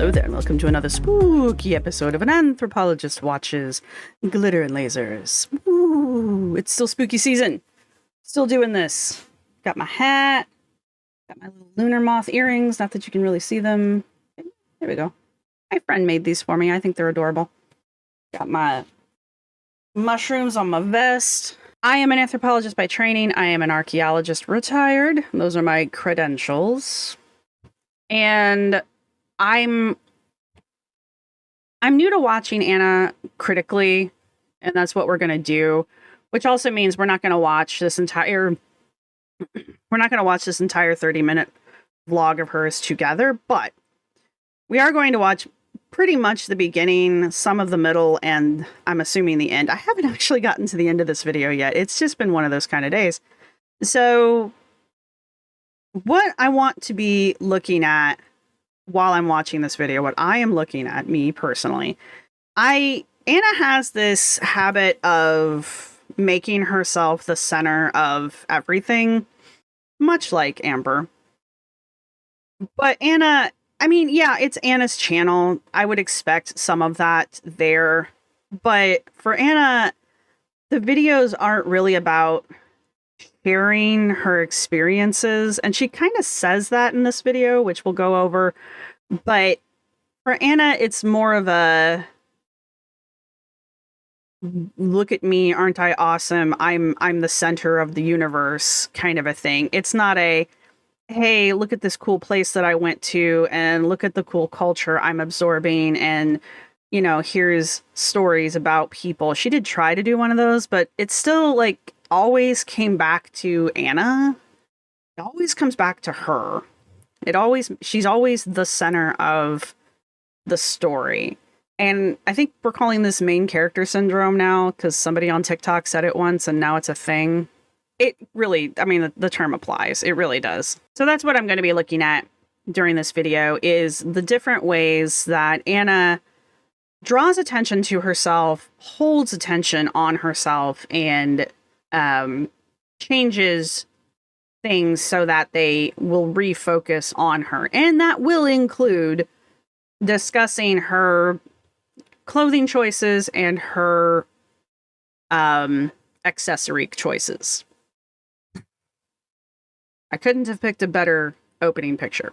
Hello there, and welcome to another spooky episode of An Anthropologist Watches Glitter and Lasers. Ooh, it's still spooky season. Still doing this. Got my hat. Got my little lunar moth earrings. Not that you can really see them. There we go. My friend made these for me. I think they're adorable. Got my mushrooms on my vest. I am an anthropologist by training. I am an archaeologist retired. Those are my credentials. And I'm new to watching Anna critically, and that's what we're going to do, which also means we're not going to watch this entire 30-minute vlog of hers together, but we are going to watch pretty much the beginning, some of the middle, and I'm assuming the end. I haven't actually gotten to the end of this video yet. It's just been one of those kind of days. So what I want to be looking at while I'm watching this video, what I am looking at, me personally, Anna has this habit of making herself the center of everything, much like Amber. But Anna, I mean, yeah, it's Anna's channel. I would expect some of that there. But for Anna, the videos aren't really about sharing her experiences. And she kind of says that in this video, which we'll go over. But for Anna, it's more of a look at me, aren't I awesome? I'm the center of the universe kind of a thing. It's not a, hey, look at this cool place that I went to and look at the cool culture I'm absorbing and, you know, here's stories about people. She did try to do one of those, but it's still like always came back to Anna. It always comes back to her. She's always the center of the story. And I think we're calling this main character syndrome now because somebody on TikTok said it once and now it's a thing. It really, I mean, the term applies. It really does. So that's what I'm going to be looking at during this video is the different ways that Anna draws attention to herself, holds attention on herself, and changes things so that they will refocus on her. And that will include discussing her clothing choices and her accessory choices. I couldn't have picked a better opening picture.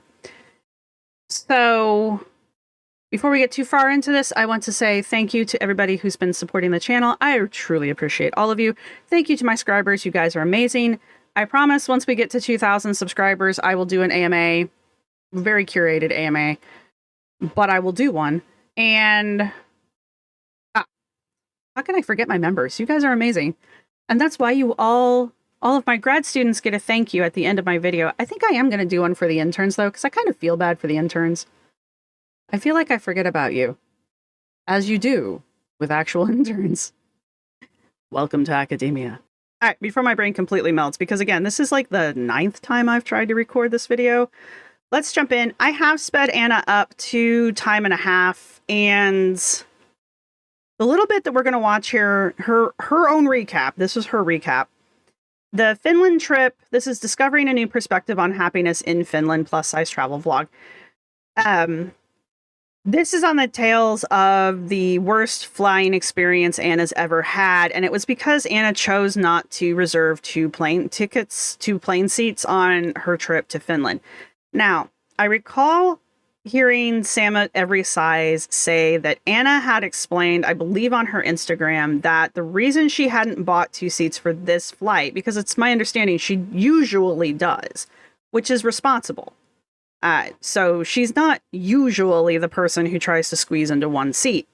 So before we get too far into this, I want to say thank you to everybody who's been supporting the channel. I truly appreciate all of you. Thank you to my subscribers. You guys are amazing. I promise once we get to 2,000 subscribers, I will do an AMA, very curated AMA, but I will do one. And how can I forget my members? You guys are amazing. And that's why you all of my grad students get a thank you at the end of my video. I think I am going to do one for the interns, though, because I kind of feel bad for the interns. I feel like I forget about you, as you do with actual interns. Welcome to academia. All right, before my brain completely melts, because again, this is like the 9th time I've tried to record this video. Let's jump in. I have sped Anna up to time and a half, and the little bit that we're going to watch here, her own recap. This is her recap. The Finland trip. This is discovering a new perspective on happiness in Finland plus size travel vlog. This is on the tales of the worst flying experience Anna's ever had, and it was because Anna chose not to reserve 2 plane seats on her trip to Finland. Now, I recall hearing Sam at Every Size say that Anna had explained, I believe on her Instagram, that the reason she hadn't bought 2 seats for this flight, because it's my understanding she usually does, which is responsible. So she's not usually the person who tries to squeeze into 1 seat.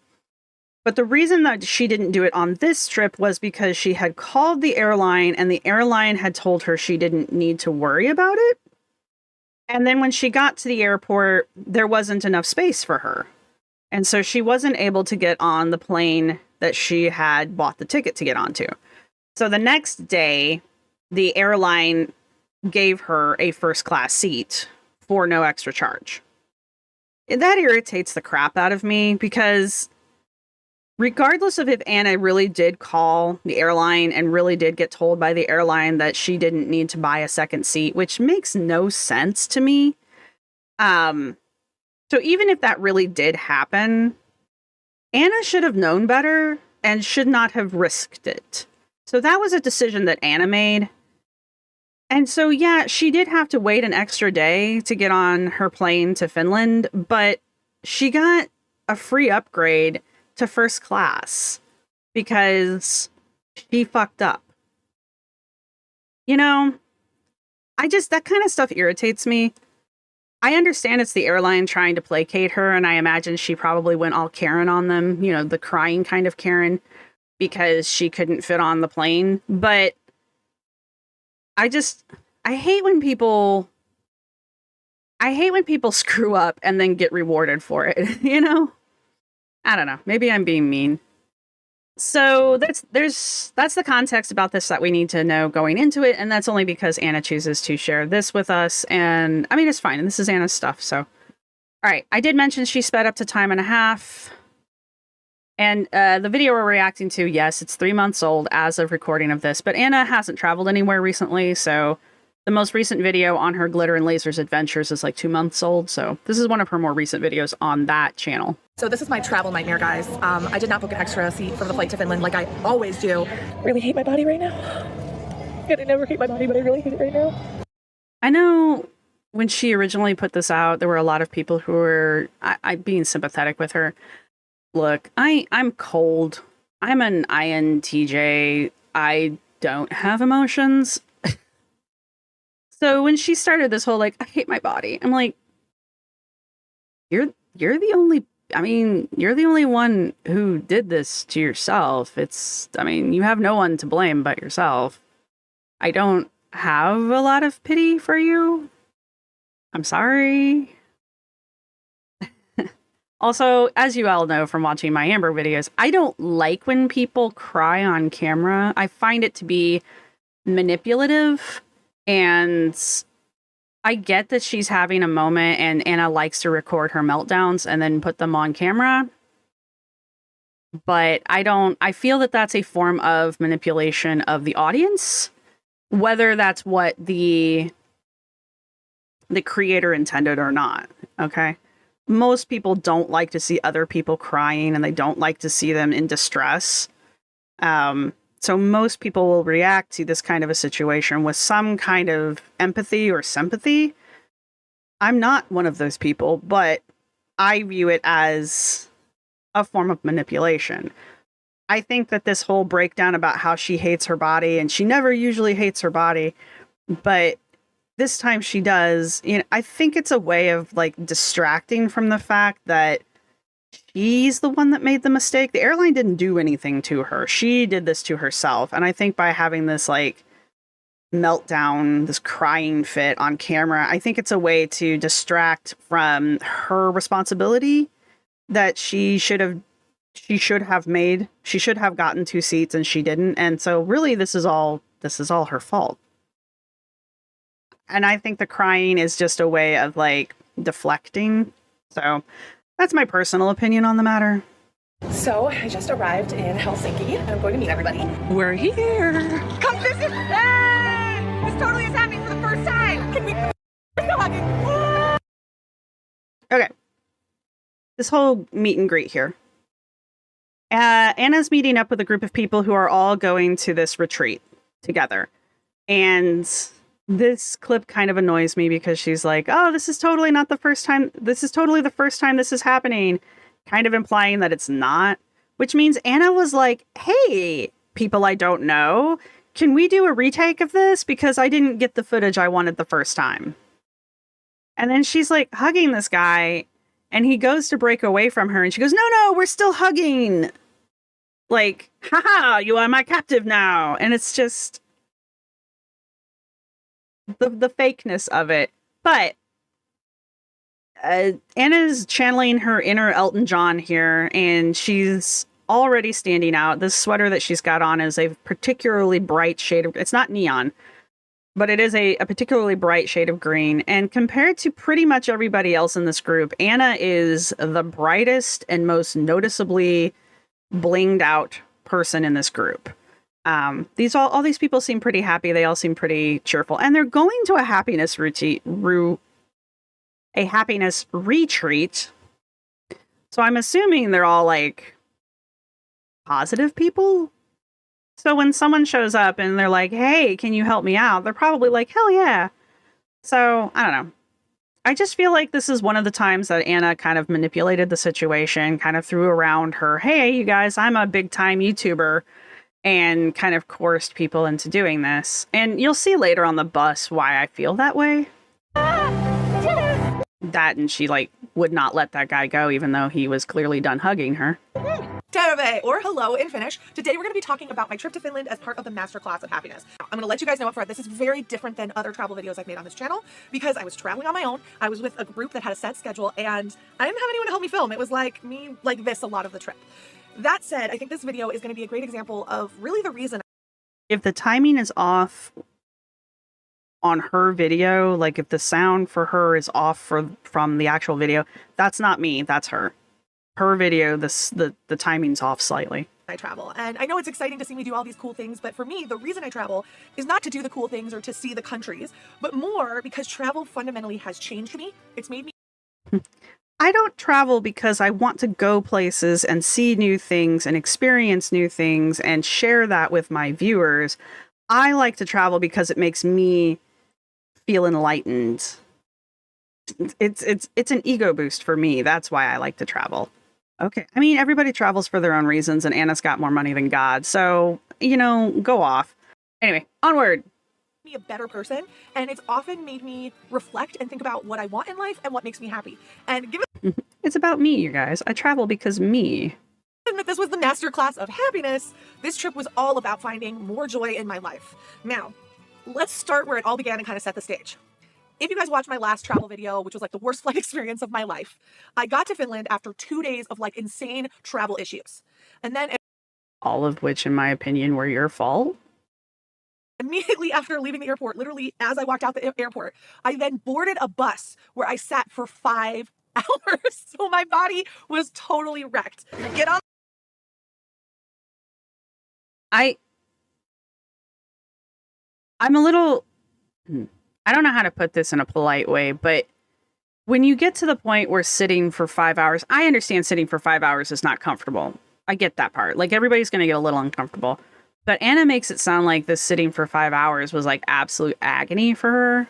But the reason that she didn't do it on this trip was because she had called the airline and the airline had told her she didn't need to worry about it. And then when she got to the airport, there wasn't enough space for her. And so she wasn't able to get on the plane that she had bought the ticket to get onto. So the next day, the airline gave her a first class seat for no extra charge. And that irritates the crap out of me because regardless of if Anna really did call the airline and really did get told by the airline that she didn't need to buy a second seat, which makes no sense to me. So even if that really did happen, Anna should have known better and should not have risked it. So that was a decision that Anna made. And so, yeah, she did have to wait an extra day to get on her plane to Finland, but she got a free upgrade to first class because she fucked up. You know, that kind of stuff irritates me. I understand it's the airline trying to placate her, and I imagine she probably went all Karen on them, the crying kind of Karen, because she couldn't fit on the plane. But I hate when people screw up and then get rewarded for it, I don't know. Maybe I'm being mean. So that's the context about this that we need to know going into it, and that's only because Anna chooses to share this with us, and I mean, it's fine, and this is Anna's stuff, so. All right, I did mention she sped up to time and a half, and the video we're reacting to, yes, it's 3 months old as of recording of this, but Anna hasn't traveled anywhere recently, so the most recent video on her Glitterandlazers adventures is like 2 months old, so this is one of her more recent videos on that channel. So this is my travel nightmare, guys. I did not book an extra seat for the flight to Finland like I always do. Really hate my body right now. I never hate my body, but I really hate it right now. I know when she originally put this out, there were a lot of people who were being sympathetic with her. Look, I'm cold. I'm an INTJ. I don't have emotions. So when she started this whole, I hate my body, I'm like, you're the only one who did this to yourself. You have no one to blame but yourself. I don't have a lot of pity for you. I'm sorry. Also, as you all know from watching my Amber videos, I don't like when people cry on camera. I find it to be manipulative, and I get that she's having a moment and Anna likes to record her meltdowns and then put them on camera. But I feel that that's a form of manipulation of the audience, whether that's what the creator intended or not. Okay. Most people don't like to see other people crying, and they don't like to see them in distress. So most people will react to this kind of a situation with some kind of empathy or sympathy. I'm not one of those people, but I view it as a form of manipulation. I think that this whole breakdown about how she hates her body, and she never usually hates her body, but this time she does, I think it's a way of distracting from the fact that she's the one that made the mistake. The airline didn't do anything to her. She did this to herself. And I think by having this meltdown, this crying fit on camera, I think it's a way to distract from her responsibility that she should have made. She should have gotten 2 seats and she didn't. And so really this is all her fault. And I think the crying is just a way of deflecting. So that's my personal opinion on the matter. So I just arrived in Helsinki. I'm going to meet everybody. We're here. Come visit. Hey! This totally is happening for the first time. Can we? We're still hugging. Okay. This whole meet and greet here. Anna's meeting up with a group of people who are all going to this retreat together. And this clip kind of annoys me because she's like, oh, this is totally not the first time. This is totally the first time this is happening. Kind of implying that it's not, which means Anna was like, hey, people I don't know, can we do a retake of this? Because I didn't get the footage I wanted the first time. And then she's hugging this guy, and he goes to break away from her, and she goes, no, we're still hugging. Haha, you are my captive now. And it's just the fakeness of it. But Anna's channeling her inner Elton John here, and she's already standing out. This sweater that she's got on is a particularly bright shade of, it's not neon, but it is a particularly bright shade of green. And compared to pretty much everybody else in this group, Anna is the brightest and most noticeably blinged out person in this group. All these people seem pretty happy. They all seem pretty cheerful, and they're going to a happiness a happiness retreat. So I'm assuming they're all like positive people. So when someone shows up and they're like, hey, can you help me out? They're probably like, hell yeah. So I don't know. I just feel like this is one of the times that Anna kind of manipulated the situation, kind of threw around her, hey, you guys, I'm a big time YouTuber, and kind of coerced people into doing this. And you'll see later on the bus why I feel that way. That, and she like would not let that guy go, even though he was clearly done hugging her. Terve, or hello in Finnish. Today we're going to be talking about my trip to Finland as part of the masterclass of happiness. I'm going to let you guys know up front, this is very different than other travel videos I've made on this channel because I was traveling on my own. I was with a group that had a set schedule and I didn't have anyone to help me film. It was like me like this a lot of the trip. That said, I think this video is going to be a great example of really the reason. If the timing is off on her video, like if the sound for her is off from the actual video, that's not me, that's her. Her video, the timing's off slightly. I travel. And I know it's exciting to see me do all these cool things, but for me, the reason I travel is not to do the cool things or to see the countries, but more because travel fundamentally has changed me. It's made me... I don't travel because I want to go places and see new things and experience new things and share that with my viewers. I like to travel because it makes me feel enlightened. It's an ego boost for me. That's why I like to travel. Okay. I mean, everybody travels for their own reasons, and Anna's got more money than God. So, you know, go off. Anyway, onward. Me a better person, and it's often made me reflect and think about what I want in life and what makes me happy. And given it's about me, you guys. I travel because me. that this was the masterclass of happiness, this trip was all about finding more joy in my life. Now, let's start where it all began and kind of set the stage. If you guys watched my last travel video, which was like the worst flight experience of my life, I got to Finland after 2 days of like insane travel issues. And then all of which, in my opinion, were your fault. Immediately after leaving the airport, literally as I walked out the airport, I then boarded a bus where I sat for 5 hours. So my body was totally wrecked. Get on. I'm a little... I don't know how to put this in a polite way, but when you get to the point where sitting for 5 hours, I understand sitting for 5 hours is not comfortable. I get that part. Like, everybody's going to get a little uncomfortable. But Anna makes it sound like this sitting for 5 hours was like absolute agony for her.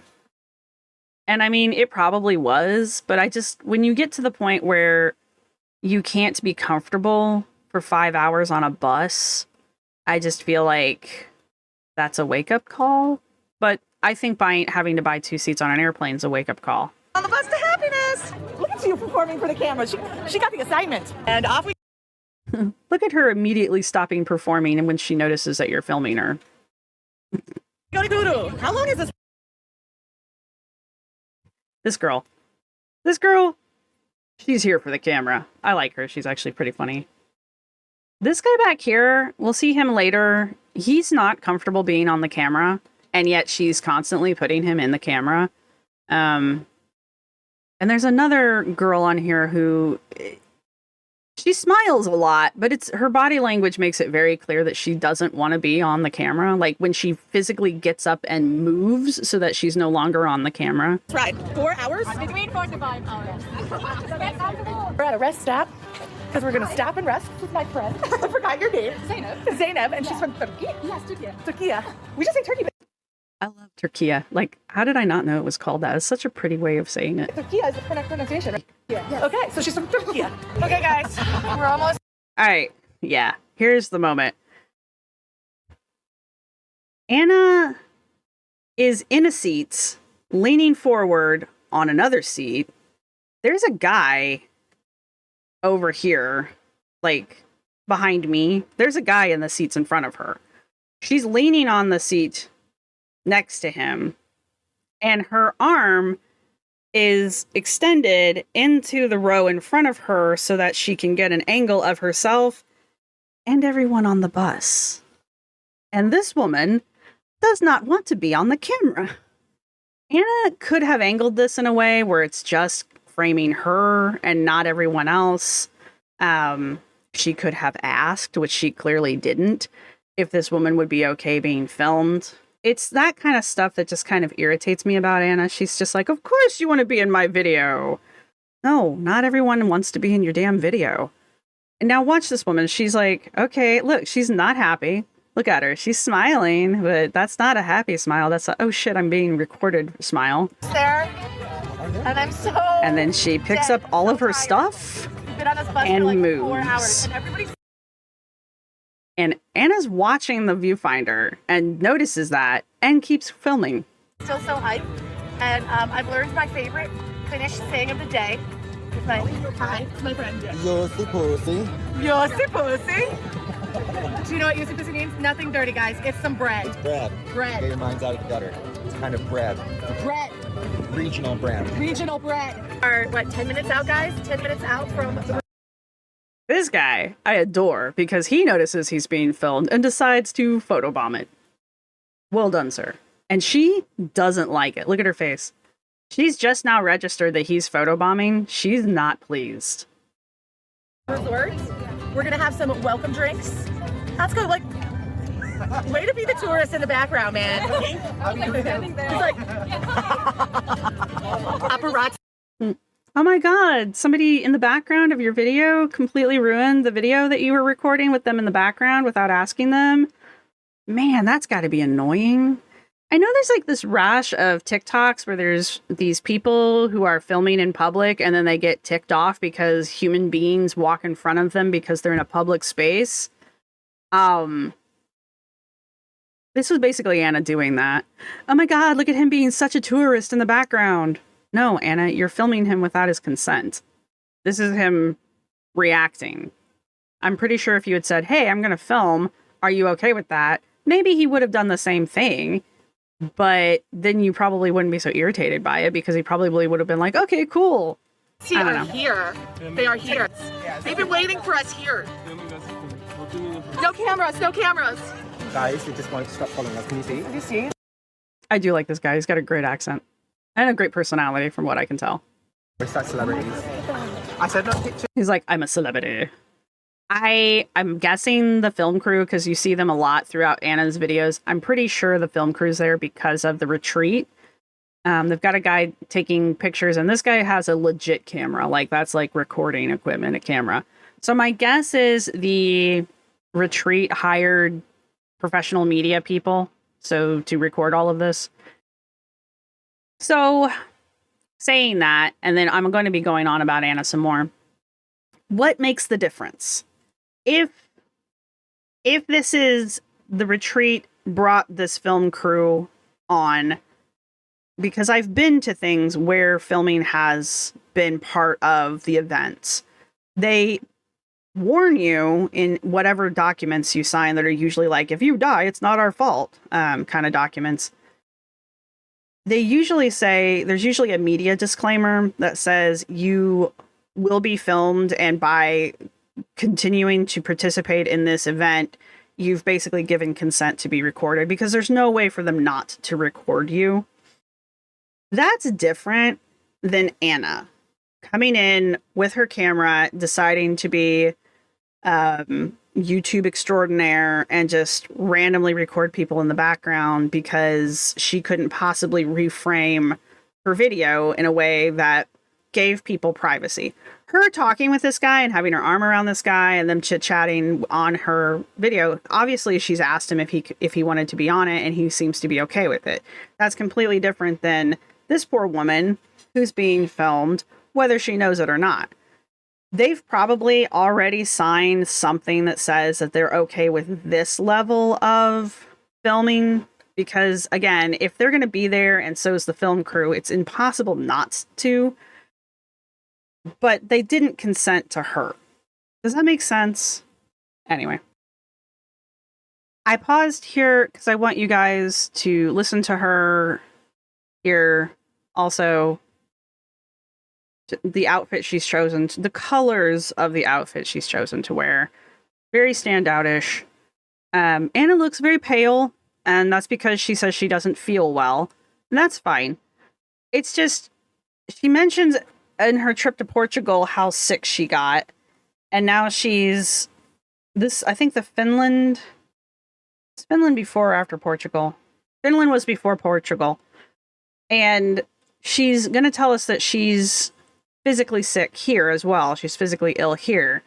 And I mean, it probably was, but when you get to the point where you can't be comfortable for 5 hours on a bus, I just feel like that's a wake-up call. But I think having to buy 2 seats on an airplane is a wake-up call. On the bus to happiness! Look at you performing for the camera. She got the assignment. And off we... Look at her immediately stopping performing and when she notices that you're filming her. How long is this? This girl, she's here for the camera. I like her. She's actually pretty funny. This guy back here, we'll see him later. He's not comfortable being on the camera, and yet she's constantly putting him in the camera. And there's another girl on here who... she smiles a lot, but her body language makes it very clear that she doesn't want to be on the camera. Like when she physically gets up and moves so that she's no longer on the camera. That's right. 4 hours? Between 4 to 5 hours. We're at a rest stop because we're going to stop and rest with my friend. I forgot your name. Zainab, and she's from Turkey. Yes, Turkey. Turkey. We just say Turkey. I love Turkey. Like, how did I not know it was called that? It's such a pretty way of saying it. Turkey is the correct pronunciation. Yeah. Yes. Okay, so she's from Turkey. Okay, guys, we're almost. All right. Yeah. Here's the moment. Anna is in a seat, leaning forward on another seat. There's a guy over here, like behind me. There's a guy in the seats in front of her. She's leaning on the seat next to him, and her arm is extended into the row in front of her so that she can get an angle of herself and everyone on the bus. And this woman does not want to be on the camera. Anna could have angled this in a way where it's just framing her and not everyone else. She could have asked, which she clearly didn't, if this woman would be okay being filmed. It's that kind of stuff that just kind of irritates me about Anna. She's just like, of course you want to be in my video. No, not everyone wants to be in your damn video. And now watch this woman. She's like, okay, look, she's not happy. Look at her. She's smiling, but that's not a happy smile. That's a, oh shit, I'm being recorded smile. There. And I'm so And then she picks up all of her stuff and moves. 4 hours, and everybody's... And Anna's watching the viewfinder and notices that and keeps filming. Still so hyped. And I've learned my favorite Finnish saying of the day. Hi, it's my friend. Yossi pussy. Yossi pussy. Do you know what yossi pussy means? Nothing dirty, guys. It's some bread. It's bread. Bread. Get your minds out of the gutter. It's kind of bread. Bread. Regional bread. Regional bread. Are, what, 10 minutes out, guys? 10 minutes out from... This guy I adore because he notices he's being filmed and decides to photobomb it. Well done, sir. And she doesn't like it. Look at her face. She's just now registered that he's photobombing. She's not pleased. Resort. We're gonna have some welcome drinks. That's good. Like, way to be the tourist in the background, man. It's like paparazzi. Oh my god, somebody in the background of your video completely ruined the video that you were recording with them in the background without asking them. Man, that's got to be annoying. I know there's like this rash of TikToks where there's these people who are filming in public and then they get ticked off because human beings walk in front of them because they're in a public space. This was basically Anna doing that. Oh my god, look at him being such a tourist in the background. No, Anna, you're filming him without his consent. This is him reacting. I'm pretty sure if you had said, hey, I'm going to film, are you okay with that? Maybe he would have done the same thing, but then you probably wouldn't be so irritated by it because he probably would have been like, okay, cool. They are here. They are here. They've been waiting for us here. No cameras, no cameras. Guys, you just want to stop following us. Can you see? Can you see? I do like this guy. He's got a great accent. And a great personality, from what I can tell. We're such celebrities. I said no picture. He's like, I'm a celebrity. I'm guessing the film crew, because you see them a lot throughout Anna's videos. I'm pretty sure the film crew's there because of the retreat. They've got a guy taking pictures, and this guy has a legit camera. Like, that's like recording equipment, a camera. So my guess is the retreat hired professional media people to record all of this. So, saying that, and then I'm going to be going on about Anna some more. What makes the difference? If this is the retreat brought this film crew on, because I've been to things where filming has been part of the events, they warn you in whatever documents you sign that are usually like, if you die, it's not our fault, kind of documents. They usually say, there's usually a media disclaimer that says you will be filmed, and by continuing to participate in this event, you've basically given consent to be recorded, because there's no way for them not to record you. That's different than Anna coming in with her camera, deciding to be YouTube extraordinaire and just randomly record people in the background because she couldn't possibly reframe her video in a way that gave people privacy. Her talking with this guy and having her arm around this guy and them chit-chatting on her video, obviously she's asked him if he wanted to be on it, and he seems to be okay with it. That's completely different than this poor woman who's being filmed, whether she knows it or not. They've probably already signed something that says that they're okay with this level of filming, because, again, if they're going to be there and so is the film crew, it's impossible not to. But they didn't consent to her. Does that make sense? Anyway. I paused here because I want you guys to listen to her here. Also, the outfit she's chosen, the colors of the outfit she's chosen to wear, very standoutish. Anna looks very pale, and that's because she says she doesn't feel well, and that's fine. It's just, she mentions in her trip to Portugal how sick she got, and now she's I think it's Finland before or after Portugal. Finland was before Portugal. And she's going to tell us that she's physically sick here as well. She's physically ill here.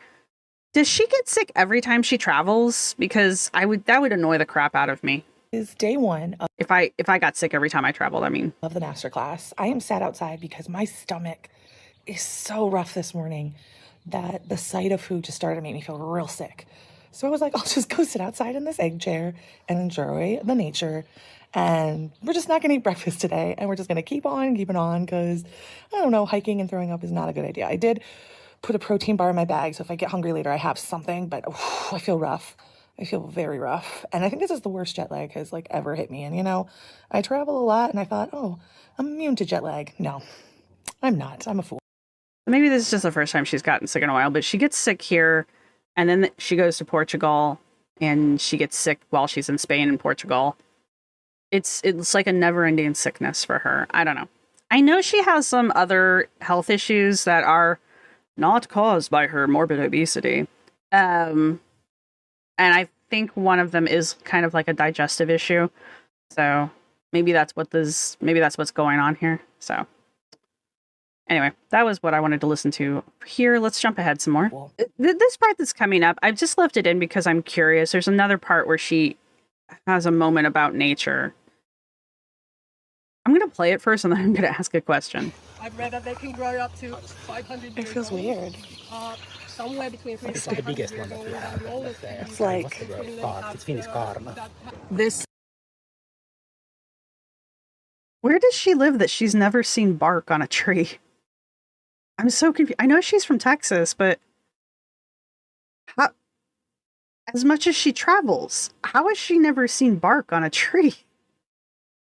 Does she get sick every time she travels? Because that would annoy the crap out of me. Is day one of If I got sick every time I traveled, I mean. the masterclass. I am sat outside because my stomach is so rough this morning that the sight of food just started to make me feel real sick. So I was like, I'll just go sit outside in this egg chair and enjoy the nature. And we're just not going to eat breakfast today. And we're just going to keep on keeping on because, I don't know, hiking and throwing up is not a good idea. I did put a protein bar in my bag, so if I get hungry later, I have something. But I feel rough. I feel very rough. And I think this is the worst jet lag has like ever hit me. And, you know, I travel a lot and I thought, oh, I'm immune to jet lag. No, I'm not. I'm a fool. Maybe this is just the first time she's gotten sick in a while, but she gets sick here and then she goes to Portugal and she gets sick while she's in Spain and Portugal. It's like a never-ending sickness for her. I don't know. I know she has some other health issues that are not caused by her morbid obesity. And I think one of them is kind of like a digestive issue. So maybe that's what's going on here. So anyway, that was what I wanted to listen to here. Let's jump ahead some more. Cool. This part that's coming up, I've just left it in because I'm curious. There's another part where she has a moment about nature. I'm going to play it first and then I'm going to ask a question. I've read that they can grow up to 500 years It feels old. weird. Somewhere between 3 It's to the 500 biggest years one that old. we And have. the oldest It's like- What's the word? It's Finnish karma. This Where does she live that she's never seen bark on a tree? I'm so confused. I know she's from Texas, but how, as much as she travels, how has she never seen bark on a tree?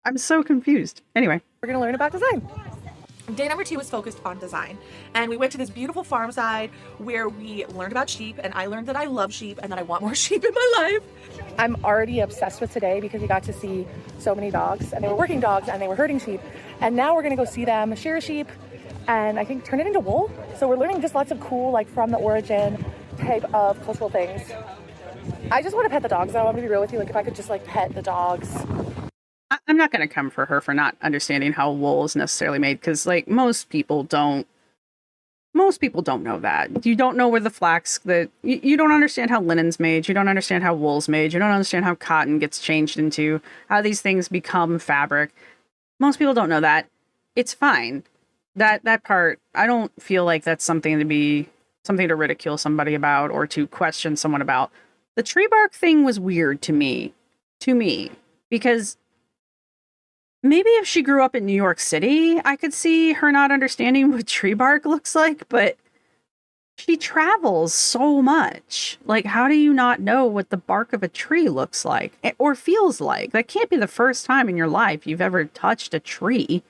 I'm so confused. Anyway. we're going to learn about design. Day number 2 was focused on design, and we went to this beautiful farm side where we learned about sheep, and I learned that I love sheep and that I want more sheep in my life. I'm already obsessed with today because we got to see so many dogs, and they were working dogs and they were herding sheep. And now we're going to go see them shear sheep and I think turn it into wool. So we're learning just lots of cool, like from the origin type of cultural things. I just want to pet the dogs though. I'm going to be real with you. Like if I could just like pet the dogs. I'm not going to come for her for not understanding how wool is necessarily made because, like, most people don't know that. You don't know where the flax, you don't understand how linen's made. You don't understand how wool's made. You don't understand how cotton gets changed into, how these things become fabric. Most people don't know that. It's fine. That part, I don't feel like that's something to ridicule somebody about or to question someone about. The tree bark thing was weird to me, because maybe if she grew up in New York City, I could see her not understanding what tree bark looks like, but she travels so much. Like, how do you not know what the bark of a tree looks like or feels like? That can't be the first time in your life you've ever touched a tree.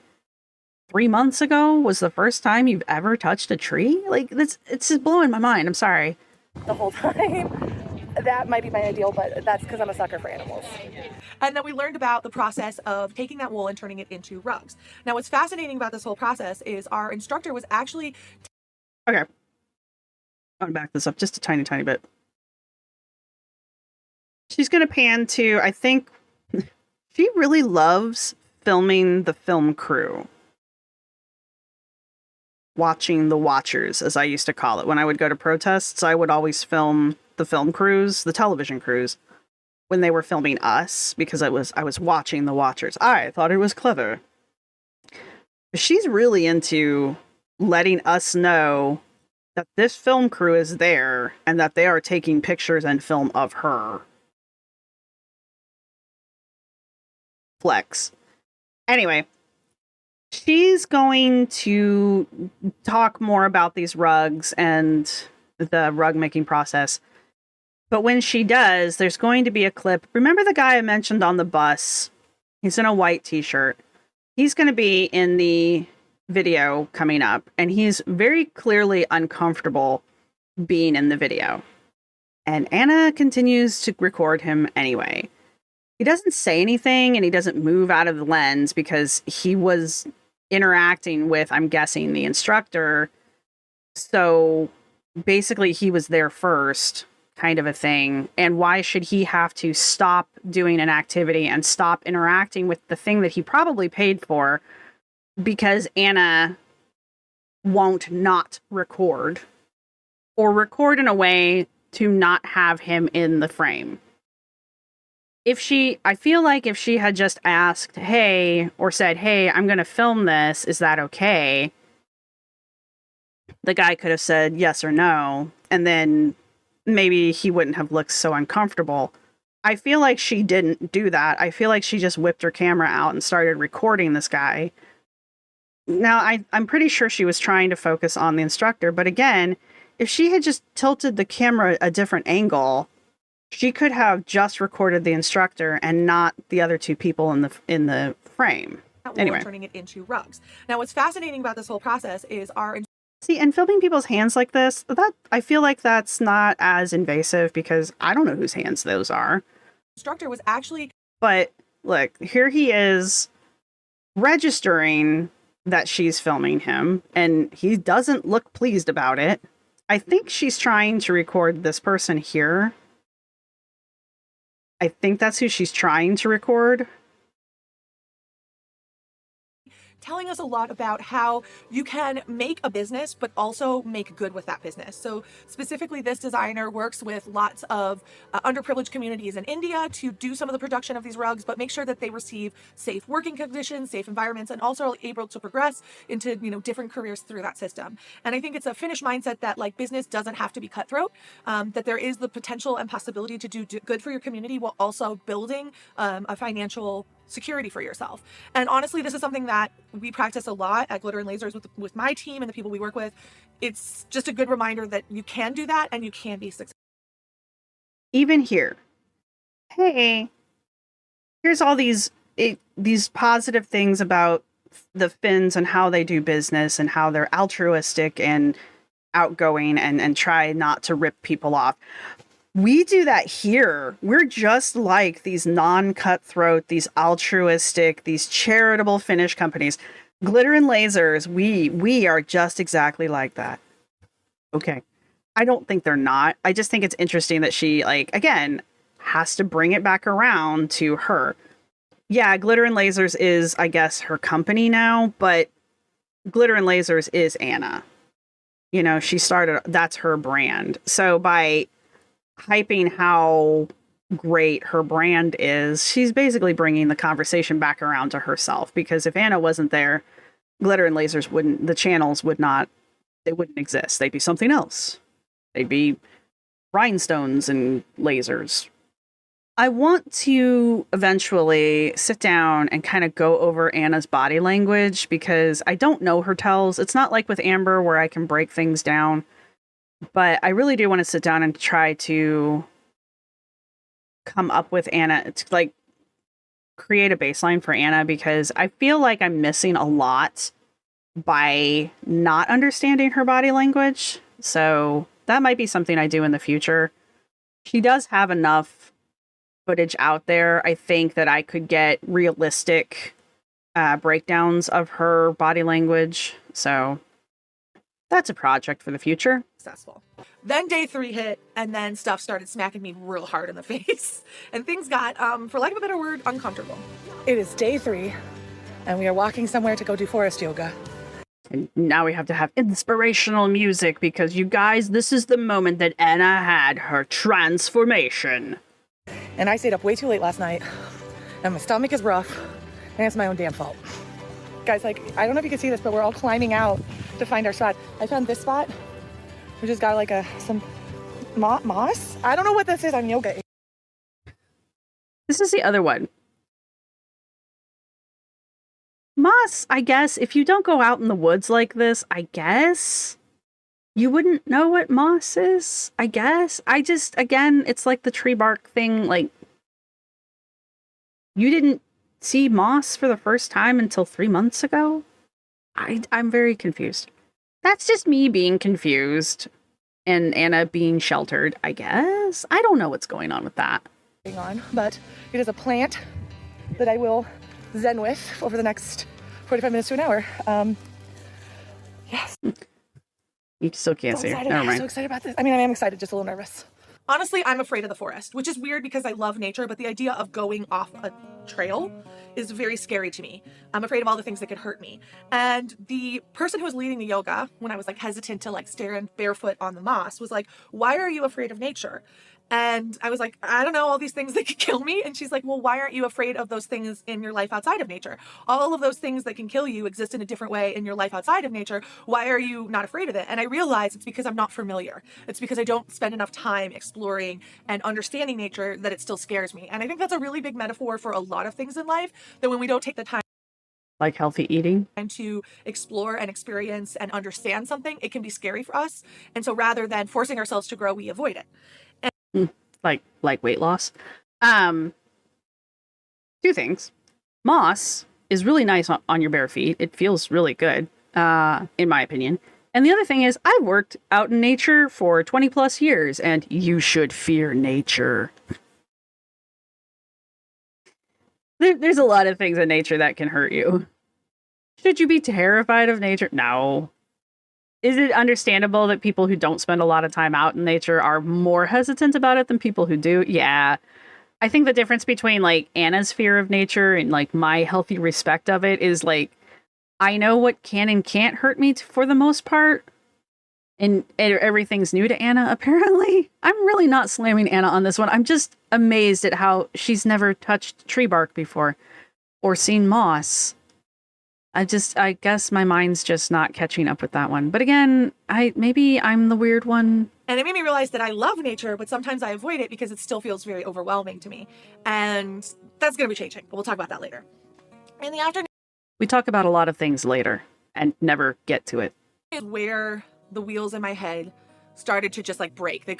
3 months ago was the first time you've ever touched a tree? Like, it's just blowing my mind. I'm sorry. The whole time. That might be my ideal, but that's because I'm a sucker for animals. And then we learned about the process of taking that wool and turning it into rugs. Now, what's fascinating about this whole process is our instructor was actually... Okay. I'm going to back this up just a tiny, tiny bit. She's going to pan to, I think, she really loves filming the film crew. Watching the watchers, as I used to call it. When I would go to protests, I would always film the film crews, the television crews, when they were filming us, because I was watching the watchers. I thought it was clever. She's really into letting us know that this film crew is there and that they are taking pictures and film of her. Flex. Anyway, she's going to talk more about these rugs and the rug making process. But when she does, there's going to be a clip. Remember the guy I mentioned on the bus? He's in a white t-shirt. He's going to be in the video coming up, and he's very clearly uncomfortable being in the video. And Anna continues to record him anyway. He doesn't say anything, and he doesn't move out of the lens because he was interacting with, I'm guessing, the instructor. So basically he was there first kind of a thing. And why should he have to stop doing an activity and stop interacting with the thing that he probably paid for because Anna won't not record, or record in a way to not have him in the frame? I feel like if she had just asked, hey, or said, hey, I'm going to film this, is that okay? The guy could have said yes or no, and then maybe he wouldn't have looked so uncomfortable. I feel like she didn't do that. I feel like she just whipped her camera out and started recording this guy. Now, I'm pretty sure she was trying to focus on the instructor, but again, if she had just tilted the camera a different angle, she could have just recorded the instructor and not the other two people in the frame. Anyway, turning it into rugs. Now, what's fascinating about this whole process is see, and filming people's hands like this, that I feel like that's not as invasive because I don't know whose hands those are. Instructor was actually, but look, here he is registering that she's filming him, and he doesn't look pleased about it. I think she's trying to record this person here. I think that's who she's trying to record. telling us a lot about how you can make a business, but also make good with that business. So specifically, this designer works with lots of underprivileged communities in India to do some of the production of these rugs, but make sure that they receive safe working conditions, safe environments, and also are able to progress into, different careers through that system. And I think it's a Finnish mindset that like business doesn't have to be cutthroat, that there is the potential and possibility to do good for your community while also building a financial security for yourself. And honestly, this is something that we practice a lot at Glitter and Lasers with my team and the people we work with. It's just a good reminder that you can do that and you can be successful. Even here, hey, here's all these positive things about the Finns and how they do business and how they're altruistic and outgoing and try not to rip people off. We do that here. We're just like these non-cutthroat, these altruistic, these charitable Finnish companies. Glitter and Lasers, we are just exactly like that. Okay. I don't think they're not. I just think it's interesting that she, again, has to bring it back around to her. Yeah, Glitter and Lasers is, I guess, her company now, but Glitter and Lasers is Anna. She started, that's her brand. So by hyping how great her brand is, she's basically bringing the conversation back around to herself, because if Anna wasn't there, Glitter and Lasers the channels wouldn't exist. They'd be something else. They'd be rhinestones and lasers. I want to eventually sit down and kind of go over Anna's body language, because I don't know her tells. It's not like with Amber where I can break things down. But I really do want to sit down and try to come up with Anna, to create a baseline for Anna, because I feel like I'm missing a lot by not understanding her body language. So that might be something I do in the future. She does have enough footage out there, I think, that I could get realistic breakdowns of her body language. So that's a project for the future. Successful. Then day 3 hit, and then stuff started smacking me real hard in the face. And things got, for lack of a better word, uncomfortable. It is day 3, and we are walking somewhere to go do forest yoga. And now we have to have inspirational music, because you guys, this is the moment that Anna had her transformation. And I stayed up way too late last night, and my stomach is rough, and it's my own damn fault. Guys, I don't know if you can see this, but we're all climbing out to find our spot. I found this spot. We just got some moss. I don't know what this is. I'm yoga. This is the other one. Moss, I guess, if you don't go out in the woods like this, I guess you wouldn't know what moss is, I guess. Again, it's like the tree bark thing. You didn't see moss for the first time until 3 months ago? I'm very confused. That's just me being confused and Anna being sheltered, I guess. I don't know what's going on with that. But it is a plant that I will zen with over the next 45 minutes to an hour. Yes. You still can't see her. Never mind. I'm so excited about this. I mean, I am excited, just a little nervous. Honestly, I'm afraid of the forest, which is weird because I love nature, but the idea of going off a trail is very scary to me. I'm afraid of all the things that could hurt me. And the person who was leading the yoga, when I was like hesitant to like stand barefoot on the moss, was like, "Why are you afraid of nature?" And I was like, "I don't know, all these things that could kill me." And she's like, "Well, why aren't you afraid of those things in your life outside of nature? All of those things that can kill you exist in a different way in your life outside of nature. Why are you not afraid of it?" And I realized it's because I'm not familiar. It's because I don't spend enough time exploring and understanding nature that it still scares me. And I think that's a really big metaphor for a lot of things in life, that when we don't take the time Like healthy eating. to explore and experience and understand something, it can be scary for us. And so rather than forcing ourselves to grow, we avoid it. Like weight loss. Two things. Moss is really nice on your bare feet. It feels really good, in my opinion. And the other thing is, I've worked out in nature for 20 plus years, and you should fear nature. There's a lot of things in nature that can hurt you. Should you be terrified of nature? No. Is it understandable that people who don't spend a lot of time out in nature are more hesitant about it than people who do? Yeah. I think the difference between like Anna's fear of nature and like my healthy respect of it is like, I know what can and can't hurt me for the most part. And everything's new to Anna, apparently. I'm really not slamming Anna on this one. I'm just amazed at how she's never touched tree bark before or seen moss. I guess my mind's just not catching up with that one. But again, maybe I'm the weird one. And it made me realize that I love nature, but sometimes I avoid it because it still feels very overwhelming to me. And that's going to be changing, but we'll talk about that later. In the afternoon We talk about a lot of things later and never get to it. is where the wheels in my head started to just like break. They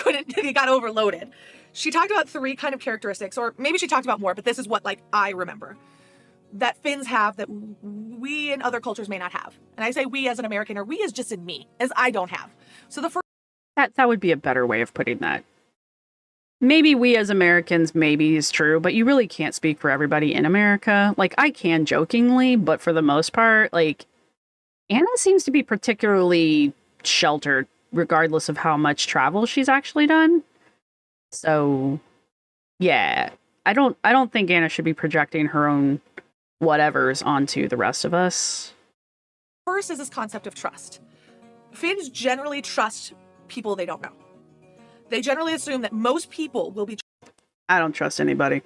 got overloaded. She talked about 3 kind of characteristics, or maybe she talked about more, but this is what like I remember that Finns have that we in other cultures may not have. And I say we as an American, or we as just in me, as I don't have. So the first That would be a better way of putting that. Maybe we as Americans, maybe is true, but you really can't speak for everybody in America. Like, I can jokingly, but for the most part, like, Anna seems to be particularly sheltered, regardless of how much travel she's actually done. So, yeah, I don't think Anna should be projecting her own whatevers onto the rest of us. First is this concept of trust. Finns generally trust people they don't know. They generally assume that most people will be I don't trust anybody.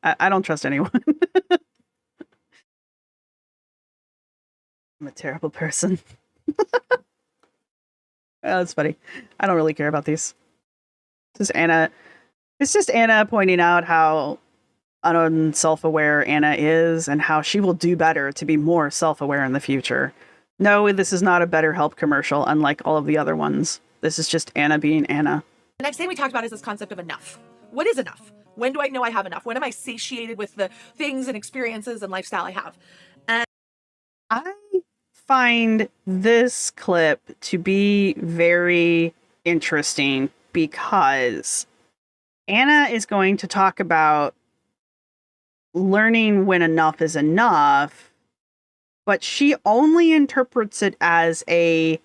I don't trust anyone. I'm a terrible person. Oh, that's funny. I don't really care about these. This is Anna. It's just Anna pointing out how unself-aware Anna is and how she will do better to be more self-aware in the future. No, this is not a BetterHelp commercial, unlike all of the other ones. This is just Anna being Anna. The next thing we talked about is this concept of enough. What is enough? When do I know I have enough? When am I satiated with the things and experiences and lifestyle I have? And I find this clip to be very interesting because Anna is going to talk about learning when enough is enough, but she only interprets it as a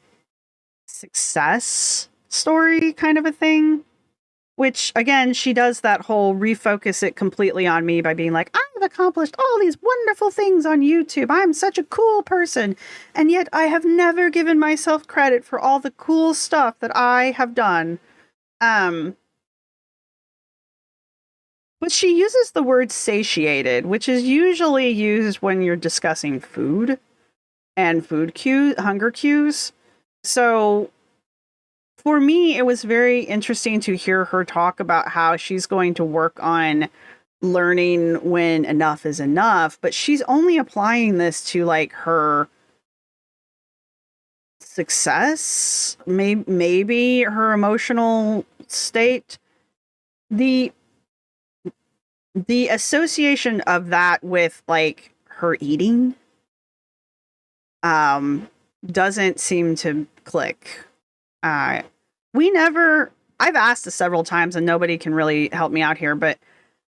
success story kind of a thing, which again, she does that whole refocus it completely on me by being like, I've accomplished all these wonderful things on YouTube. I'm such a cool person. And yet I have never given myself credit for all the cool stuff that I have done. But she uses the word satiated, which is usually used when you're discussing food and hunger cues. So for me, it was very interesting to hear her talk about how she's going to work on learning when enough is enough, but she's only applying this to like her success, maybe her emotional state. The association of that with like her eating doesn't seem to click. I've asked this several times and nobody can really help me out here, but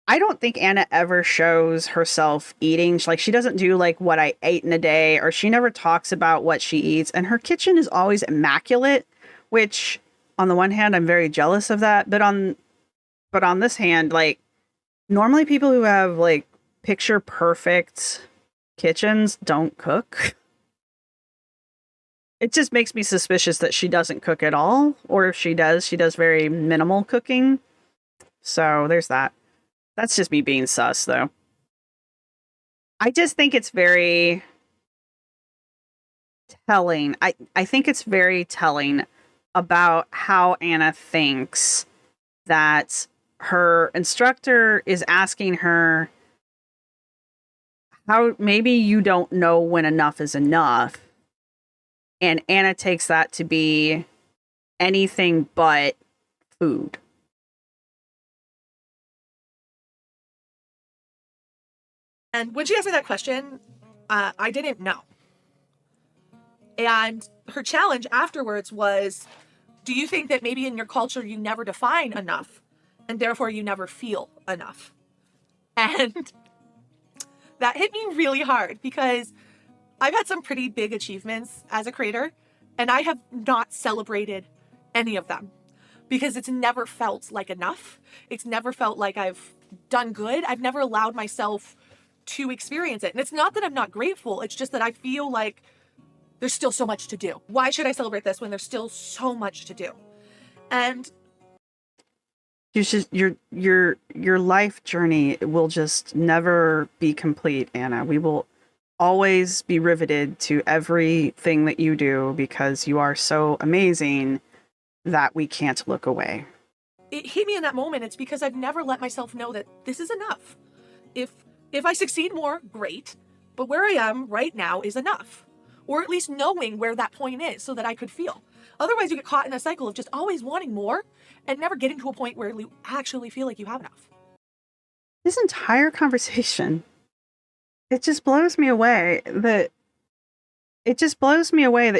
I don't think Anna ever shows herself eating. She doesn't do like what I ate in a day, or she never talks about what she eats. And her kitchen is always immaculate, which on the one hand, I'm very jealous of that, but on this hand, like, normally people who have like picture perfect kitchens don't cook. It just makes me suspicious that she doesn't cook at all, or if she does very minimal cooking. So there's that. That's just me being sus, though. I just think it's very telling. I think it's very telling about how Anna thinks that her instructor is asking her how maybe you don't know when enough is enough. And Anna takes that to be anything but food. And when she asked me that question, I didn't know. And her challenge afterwards was, do you think that maybe in your culture you never define enough and therefore you never feel enough? And that hit me really hard because I've had some pretty big achievements as a creator and I have not celebrated any of them because it's never felt like enough. It's never felt like I've done good. I've never allowed myself to experience it. And it's not that I'm not grateful. It's just that I feel like there's still so much to do. Why should I celebrate this when there's still so much to do? And your life journey will just never be complete, Anna. We will always be riveted to everything that you do because you are so amazing that we can't look away. It hit me in that moment. It's because I've never let myself know that this is enough. If I succeed more, great. But where I am right now is enough. Or at least knowing where that point is so that I could feel. Otherwise, you get caught in a cycle of just always wanting more and never getting to a point where you actually feel like you have enough. This entire conversation, it just blows me away that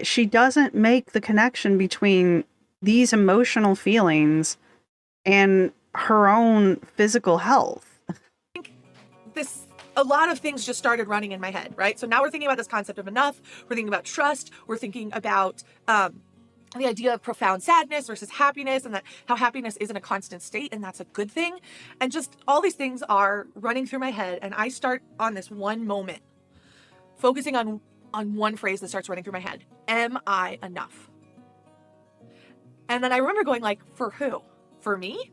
she doesn't make the connection between these emotional feelings and her own physical health. A lot of things just started running in my head, right? So now we're thinking about this concept of enough. We're thinking about trust. We're thinking about the idea of profound sadness versus happiness, and that how happiness isn't a constant state, and that's a good thing. And just all these things are running through my head, and I start on this one moment, focusing on one phrase that starts running through my head. Am I enough? And then I remember going like, for who? For me?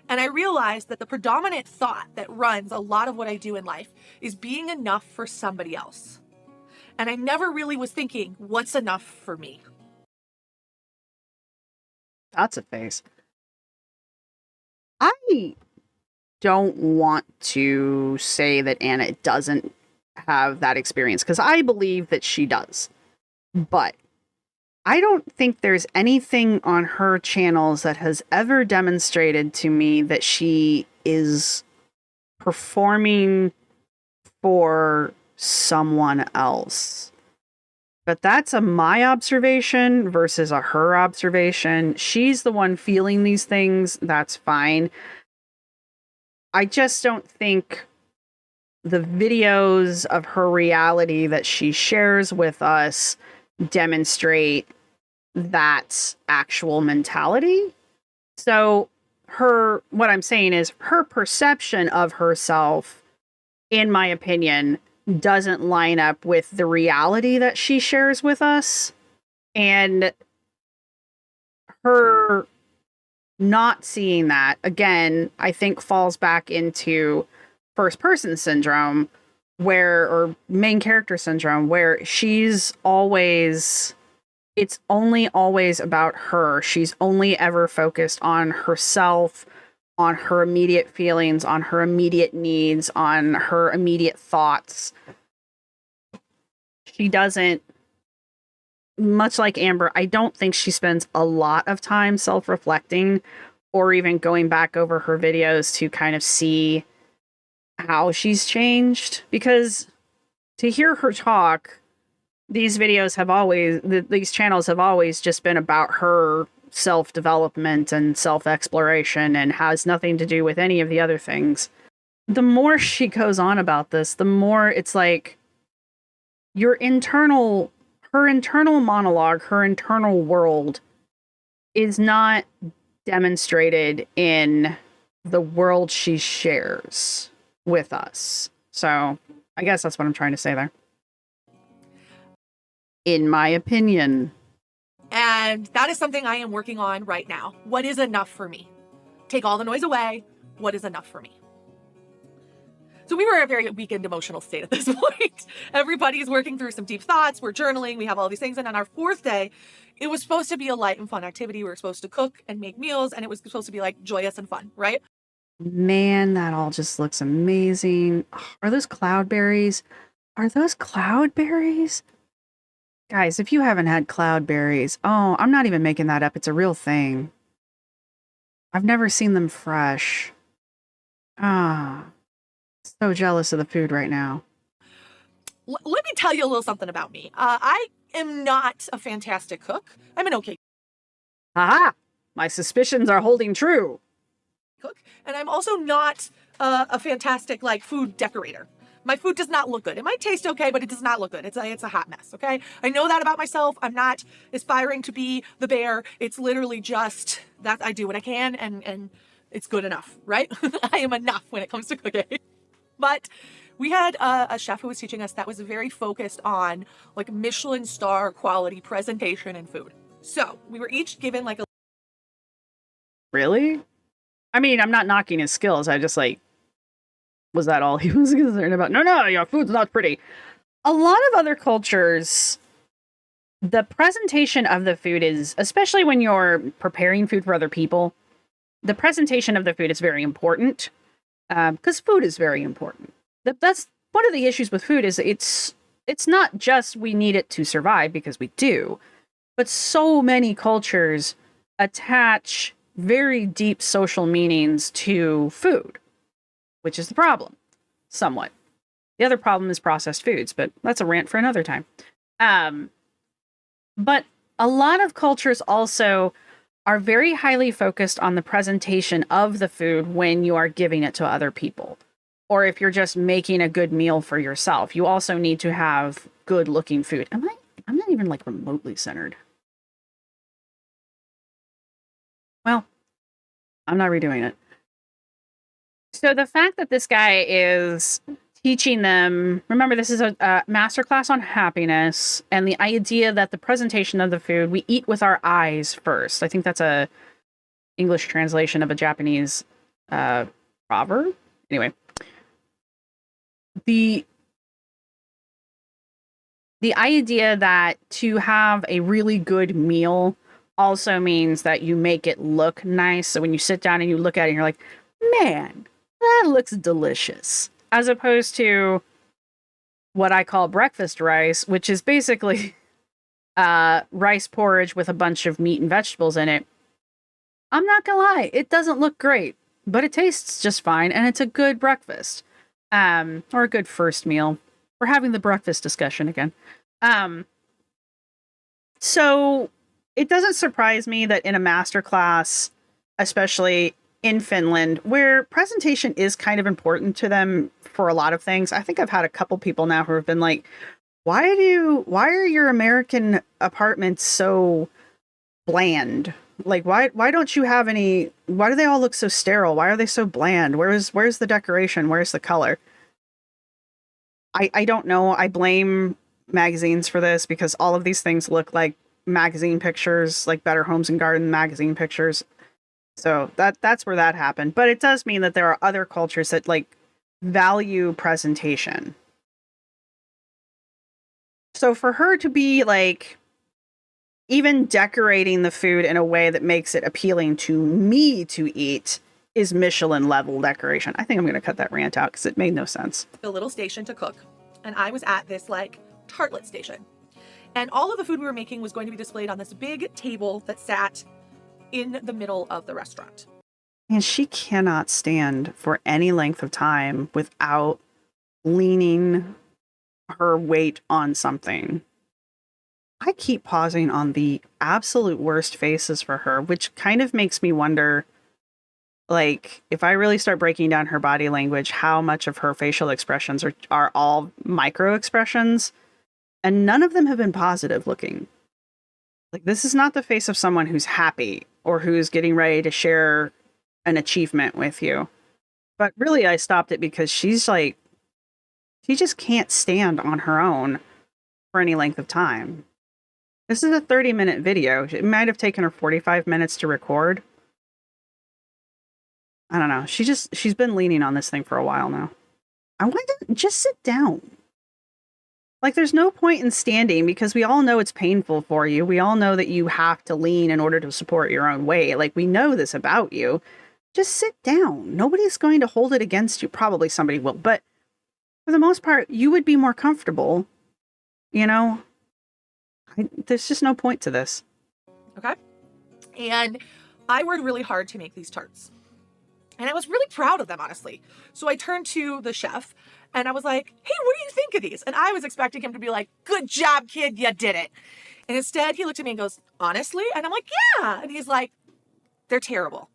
And I realized that the predominant thought that runs a lot of what I do in life is being enough for somebody else. And I never really was thinking, what's enough for me? That's a face. I don't want to say that Anna doesn't have that experience, because I believe that she does. But I don't think there's anything on her channels that has ever demonstrated to me that she is performing for someone else. But that's my observation versus a her observation. She's the one feeling these things. That's fine. I just don't think the videos of her reality that she shares with us demonstrate that actual mentality. So what I'm saying is her perception of herself, in my opinion, doesn't line up with the reality that she shares with us. And her not seeing that, again, I think falls back into first person syndrome, or main character syndrome, where it's only always about her. She's only ever focused on herself, on her immediate feelings, on her immediate needs, on her immediate thoughts. She doesn't, much like Amber, I don't think she spends a lot of time self-reflecting or even going back over her videos to kind of see how she's changed. Because to hear her talk, these channels have always just been about her self-development and self-exploration and has nothing to do with any of the other things. The more she goes on about this, the more it's like her internal monologue, her internal world is not demonstrated in the world she shares with us. So I guess that's what I'm trying to say there. In my opinion. And that is something I am working on right now. What is enough for me? Take all the noise away. What is enough for me? So we were in a very weakened emotional state at this point. Everybody's working through some deep thoughts. We're journaling. We have all these things. And on our fourth day, it was supposed to be a light and fun activity. We were supposed to cook and make meals, and it was supposed to be like joyous and fun, right? Man, that all just looks amazing. Are those cloudberries? Are those cloudberries? Guys, if you haven't had cloudberries, oh, I'm not even making that up. It's a real thing. I've never seen them fresh. Ah, so jealous of the food right now. Let me tell you a little something about me. I am not a fantastic cook. I'm an okay Aha! My suspicions are holding true. cook. And I'm also not a fantastic like food decorator. My food does not look good. It might taste okay, but it does not look good. It's a hot mess, okay? I know that about myself. I'm not aspiring to be the bear. It's literally just that I do what I can and it's good enough, right? I am enough when it comes to cooking. But we had a chef who was teaching us that was very focused on like Michelin star quality presentation and food. So we were each given like a... Really? I mean, I'm not knocking his skills. I just like, was that all he was concerned about? No, your food's not pretty. A lot of other cultures, the presentation of the food is, especially when you're preparing food for other people, the presentation of the food is very important because food is very important. That's one of the issues with food is it's not just we need it to survive because we do, but so many cultures attach very deep social meanings to food, which is the problem, somewhat. The other problem is processed foods, but that's a rant for another time. But a lot of cultures also are very highly focused on the presentation of the food when you are giving it to other people. Or if you're just making a good meal for yourself, you also need to have good looking food. I'm not even like remotely centered. Well, I'm not redoing it. So the fact that this guy is teaching them, remember this is a masterclass on happiness, and the idea that the presentation of the food, we eat with our eyes first. I think that's a English translation of a Japanese proverb. Anyway, the idea that to have a really good meal also means that you make it look nice. So when you sit down and you look at it, you're like, man, that looks delicious. As opposed to what I call breakfast rice, which is basically rice porridge with a bunch of meat and vegetables in it. I'm not gonna lie, it doesn't look great, but it tastes just fine, and it's a good breakfast. Or a good first meal. We're having the breakfast discussion again. So it doesn't surprise me that in a masterclass, especially in Finland, where presentation is kind of important to them for a lot of things. I think I've had a couple people now who have been like, why are your American apartments so bland? Like, why don't you have any, why do they all look so sterile? Why are they so bland? Where's the decoration? Where's the color? I don't know. I blame magazines for this because all of these things look like magazine pictures, like Better Homes and Garden magazine pictures. So that's where that happened. But it does mean that there are other cultures that like value presentation. So for her to be like even decorating the food in a way that makes it appealing to me to eat is Michelin level decoration. I think I'm going to cut that rant out because it made no sense. A little station to cook. And I was at this like tartlet station. And all of the food we were making was going to be displayed on this big table that sat in the middle of the restaurant. And she cannot stand for any length of time without leaning her weight on something. I keep pausing on the absolute worst faces for her, which kind of makes me wonder, like, if I really start breaking down her body language, how much of her facial expressions are all micro expressions, and none of them have been positive looking. Like, this is not the face of someone who's happy or who's getting ready to share an achievement with you. But really, I stopped it because she's like, she just can't stand on her own for any length of time. This is a 30-minute video. It might have taken her 45 minutes to record. I don't know. She's been leaning on this thing for a while now. I want to just sit down. Like, there's no point in standing because we all know it's painful for you. We all know that you have to lean in order to support your own weight. Like, we know this about you. Just sit down. Nobody's going to hold it against you. Probably somebody will, but for the most part, you would be more comfortable. You know, there's just no point to this. Okay. And I worked really hard to make these tarts. And I was really proud of them, honestly. So I turned to the chef and I was like, hey, what do you think of these? And I was expecting him to be like, good job, kid, you did it. And instead he looked at me and goes, honestly? And I'm like, yeah. And he's like, they're terrible.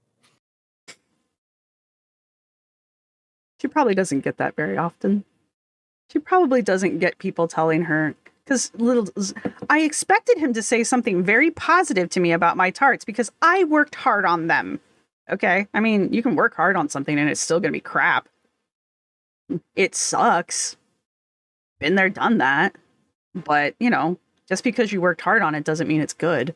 She probably doesn't get that very often. She probably doesn't get people telling her, because I expected him to say something very positive to me about my tarts because I worked hard on them. Okay? I mean, you can work hard on something and it's still going to be crap. It sucks. Been there, done that. But, you know, just because you worked hard on it doesn't mean it's good.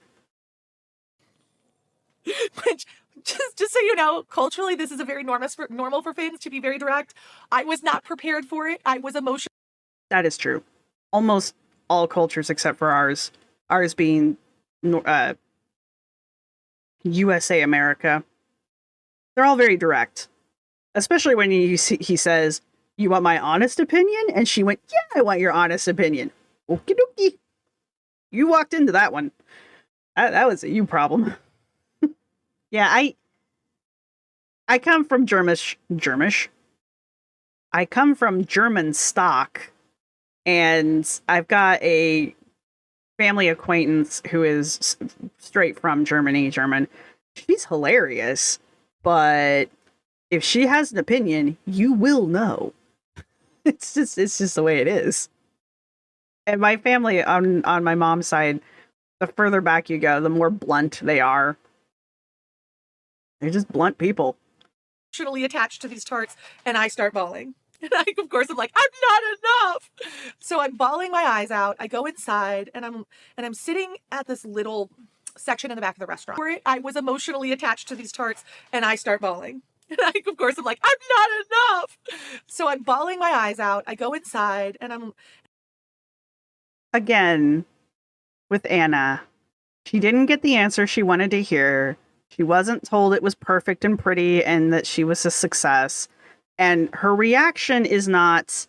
Which, just so you know, culturally, this is a very normal for Finns to be very direct. I was not prepared for it. I was emotional. That is true. Almost all cultures except for ours. Ours being USA, America. They're all very direct. Especially when he says, you want my honest opinion? And she went, yeah, I want your honest opinion. Okie dokie. You walked into that one. That was a you problem. Yeah, I come from Germish. I come from German stock, and I've got a family acquaintance who is straight from German. She's hilarious, but if she has an opinion, you will know. It's just the way it is. And my family on my mom's side, the further back you go, the more blunt they are. They're just blunt people. Emotionally attached to these tarts, and I start bawling. And of course, I'm like, I'm not enough. So I'm bawling my eyes out. I go inside, and I'm sitting at this little section in the back of the restaurant. I was emotionally attached to these tarts, and I start bawling. And of course, I'm like, I'm not enough. So I'm bawling my eyes out. I go inside, and Again, with Anna, she didn't get the answer she wanted to hear. She wasn't told it was perfect and pretty and that she was a success. And her reaction is not,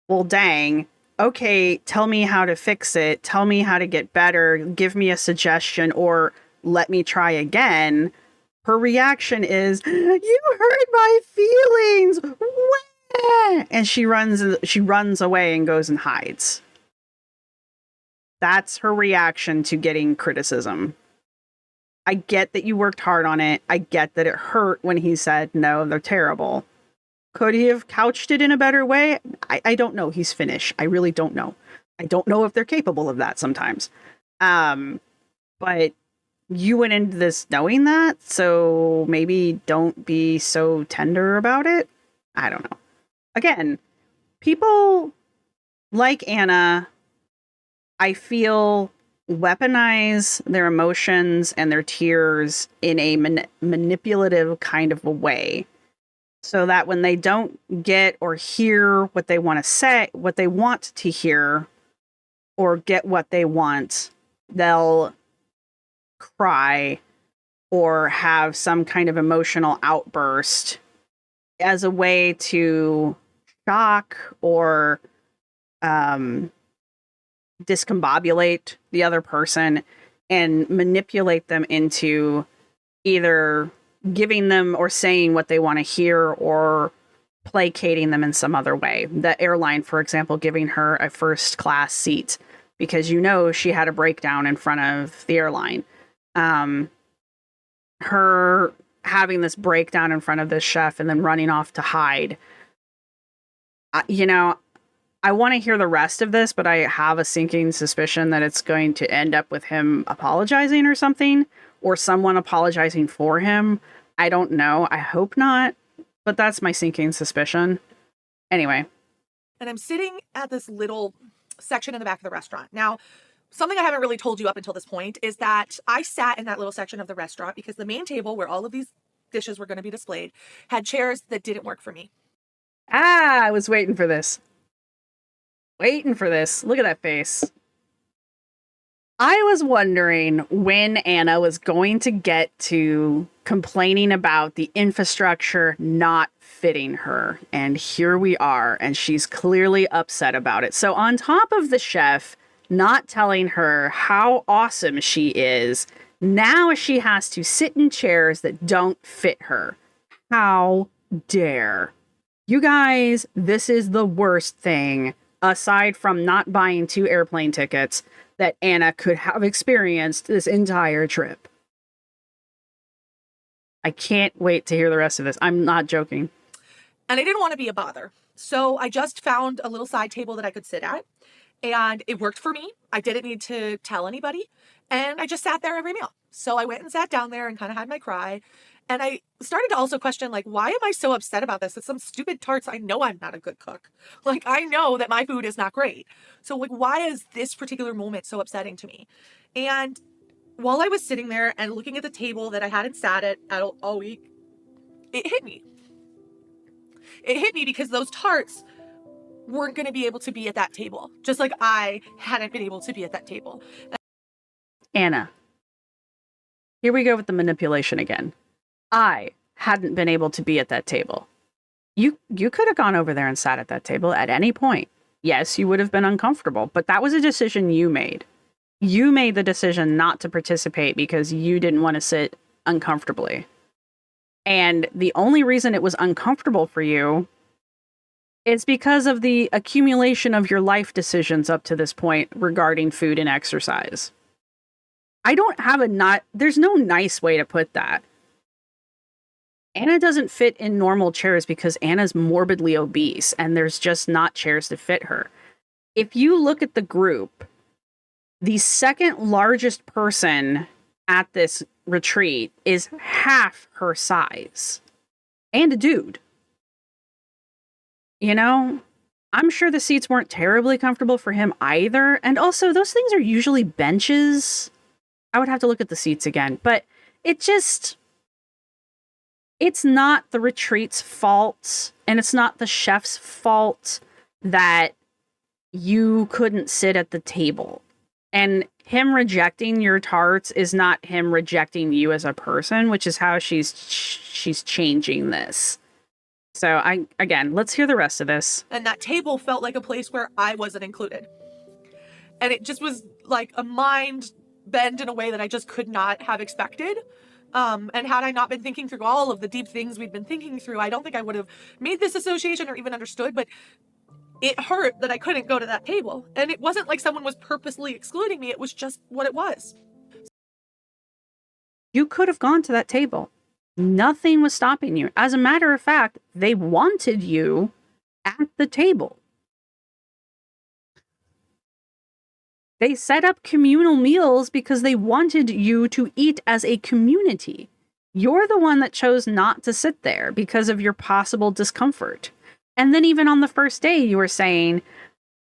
well, dang, okay, tell me how to fix it. Tell me how to get better. Give me a suggestion or let me try again. Her reaction is, you hurt my feelings. Wah! And she runs away and goes and hides. That's her reaction to getting criticism. I get that you worked hard on it. I get that it hurt when he said, no, they're terrible. Could he have couched it in a better way? I don't know. He's Finnish. I really don't know. I don't know if they're capable of that sometimes. But you went into this knowing that, so maybe don't be so tender about it. I don't know. Again, people like Anna, I feel, weaponize their emotions and their tears in a manipulative kind of a way, so that when they don't get or hear what they want to say, what they want to hear, or get what they want, they'll cry or have some kind of emotional outburst as a way to shock or discombobulate the other person and manipulate them into either giving them or saying what they want to hear or placating them in some other way. The airline, for example, giving her a first class seat because she had a breakdown in front of the airline. Her having this breakdown in front of this chef and then running off to hide. I want to hear the rest of this, but I have a sinking suspicion that it's going to end up with him apologizing or something, or someone apologizing for him. I don't know. I hope not, but that's my sinking suspicion. Anyway. And I'm sitting at this little section in the back of the restaurant. Now, something I haven't really told you up until this point is that I sat in that little section of the restaurant because the main table where all of these dishes were going to be displayed had chairs that didn't work for me. I was waiting for this. Waiting for this. Look at that face. I was wondering when Anna was going to get to complaining about the infrastructure not fitting her. And here we are, and she's clearly upset about it. So on top of the chef not telling her how awesome she is, now she has to sit in chairs that don't fit her. How dare. You guys, this is the worst thing, aside from not buying 2 airplane tickets, that Anna could have experienced this entire trip. I can't wait to hear the rest of this. I'm not joking. And I didn't want to be a bother. So I just found a little side table that I could sit at. And it worked for me. I didn't need to tell anybody. And I just sat there every meal. So I went and sat down there and kind of had my cry. And I started to also question, like, why am I so upset about this? It's some stupid tarts. I know I'm not a good cook. Like, I know that my food is not great. So, like, why is this particular moment so upsetting to me? And while I was sitting there and looking at the table that I hadn't sat at all week, it hit me. It hit me because those tarts weren't going to be able to be at that table, just like I hadn't been able to be at that table. Anna, here we go with the manipulation again. I hadn't been able to be at that table. You could have gone over there and sat at that table at any point. Yes, you would have been uncomfortable, but that was a decision you made. You made the decision not to participate because you didn't want to sit uncomfortably. And the only reason it was uncomfortable for you is because of the accumulation of your life decisions up to this point regarding food and exercise. I don't have there's no nice way to put that. Anna doesn't fit in normal chairs because Anna's morbidly obese and there's just not chairs to fit her. If you look at the group, the second largest person at this retreat is half her size. And a dude. You know, I'm sure the seats weren't terribly comfortable for him either. And also, those things are usually benches. I would have to look at the seats again. But it's not the retreat's fault, and it's not the chef's fault that you couldn't sit at the table. And him rejecting your tarts is not him rejecting you as a person, which is how she's changing this. So again, let's hear the rest of this. And that table felt like a place where I wasn't included. And it just was like a mind bend in a way that I just could not have expected. And had I not been thinking through all of the deep things we'd been thinking through, I don't think I would have made this association or even understood, but it hurt that I couldn't go to that table. And it wasn't like someone was purposely excluding me. It was just what it was. You could have gone to that table. Nothing was stopping you. As a matter of fact, they wanted you at the table. They set up communal meals because they wanted you to eat as a community. You're the one that chose not to sit there because of your possible discomfort. And then even on the first day, you were saying,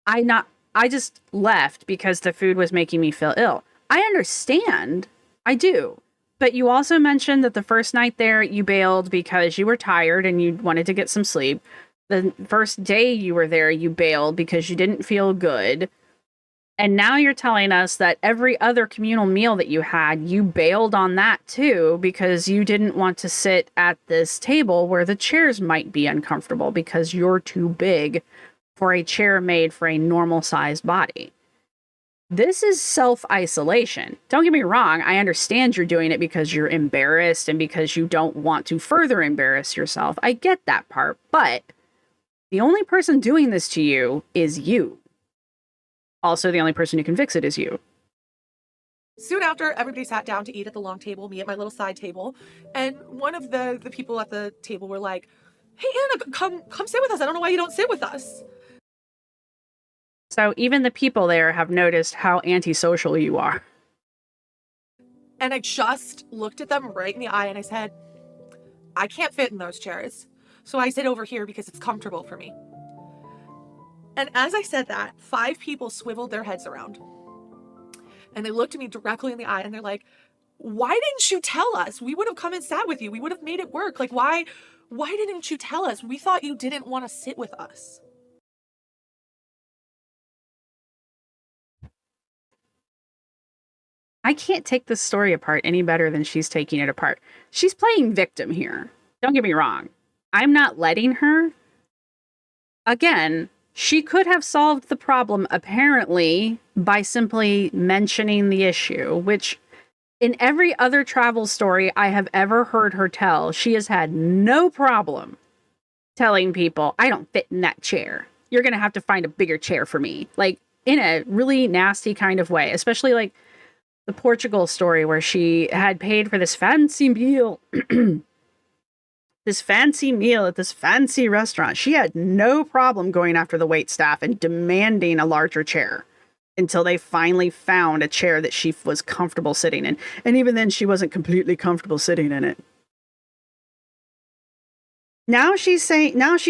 I just left because the food was making me feel ill. I understand. I do. But you also mentioned that the first night there, you bailed because you were tired and you wanted to get some sleep. The first day you were there, you bailed because you didn't feel good. And now you're telling us that every other communal meal that you had, you bailed on that too because you didn't want to sit at this table where the chairs might be uncomfortable because you're too big for a chair made for a normal-sized body. This is self-isolation. Don't get me wrong, I understand you're doing it because you're embarrassed and because you don't want to further embarrass yourself. I get that part, but the only person doing this to you is you. Also, the only person who can fix it is you. Soon after, everybody sat down to eat at the long table, me at my little side table, and one of the people at the table were like, "Hey, Anna, come sit with us. I don't know why you don't sit with us." So even the people there have noticed how antisocial you are. And I just looked at them right in the eye and I said, I can't fit in those chairs. So I sit over here because it's comfortable for me. And as I said that, 5 people swiveled their heads around. And they looked at me directly in the eye and they're like, why didn't you tell us? We would have come and sat with you. We would have made it work. Like, why didn't you tell us? We thought you didn't want to sit with us. I can't take this story apart any better than she's taking it apart. She's playing victim here. Don't get me wrong. I'm not letting her. Again, she could have solved the problem apparently by simply mentioning the issue, which in every other travel story I have ever heard her tell, she has had no problem telling people, I don't fit in that chair. You're going to have to find a bigger chair for me. Like, in a really nasty kind of way, especially like the Portugal story where she had paid for this fancy meal. This fancy meal at this fancy restaurant. She had no problem going after the wait staff and demanding a larger chair until they finally found a chair that she was comfortable sitting in. And even then, she wasn't completely comfortable sitting in it. Now she's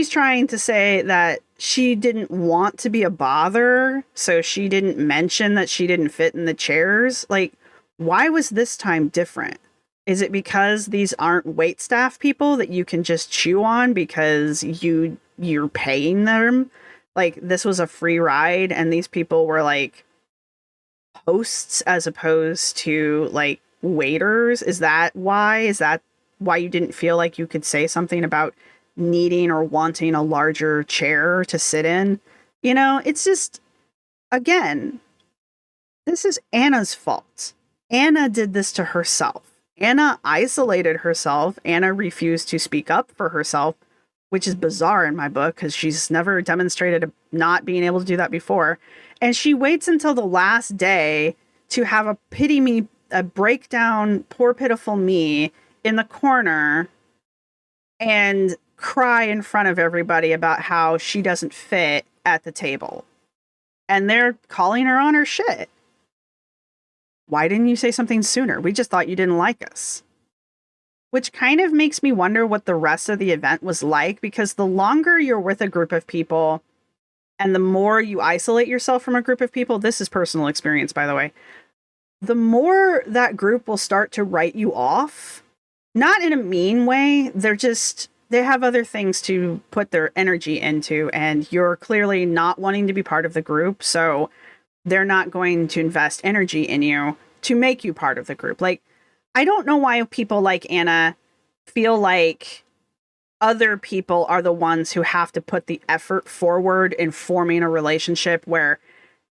trying to say that she didn't want to be a bother, so she didn't mention that she didn't fit in the chairs. Like, why was this time different? Is it because these aren't waitstaff people that you can just chew on because you're paying them? Like, this was a free ride and these people were like hosts as opposed to like waiters? Is that why? Is that why you didn't feel like you could say something about needing or wanting a larger chair to sit in? You know, it's just, again, this is Anna's fault. Anna did this to herself. Anna isolated herself. Anna refused to speak up for herself, which is bizarre in my book because she's never demonstrated not being able to do that before. And she waits until the last day to have a breakdown, poor pitiful me in the corner and cry in front of everybody about how she doesn't fit at the table. And they're calling her on her shit. Why didn't you say something sooner? We just thought you didn't like us. Which kind of makes me wonder what the rest of the event was like, because the longer you're with a group of people and the more you isolate yourself from a group of people, this is personal experience, by the way, the more that group will start to write you off. Not in a mean way. They have other things to put their energy into, and you're clearly not wanting to be part of the group. So they're not going to invest energy in you to make you part of the group. Like, I don't know why people like Anna feel like other people are the ones who have to put the effort forward in forming a relationship, where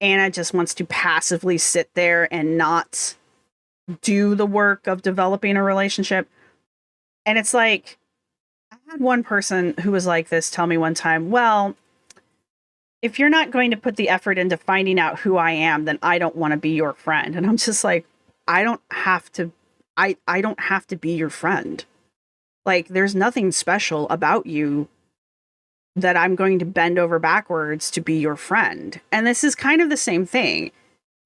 Anna just wants to passively sit there and not do the work of developing a relationship. And it's like, I had one person who was like this tell me one time, well, if you're not going to put the effort into finding out who I am, then I don't want to be your friend. And I'm just like, I don't have to be your friend. Like, there's nothing special about you that I'm going to bend over backwards to be your friend. And this is kind of the same thing.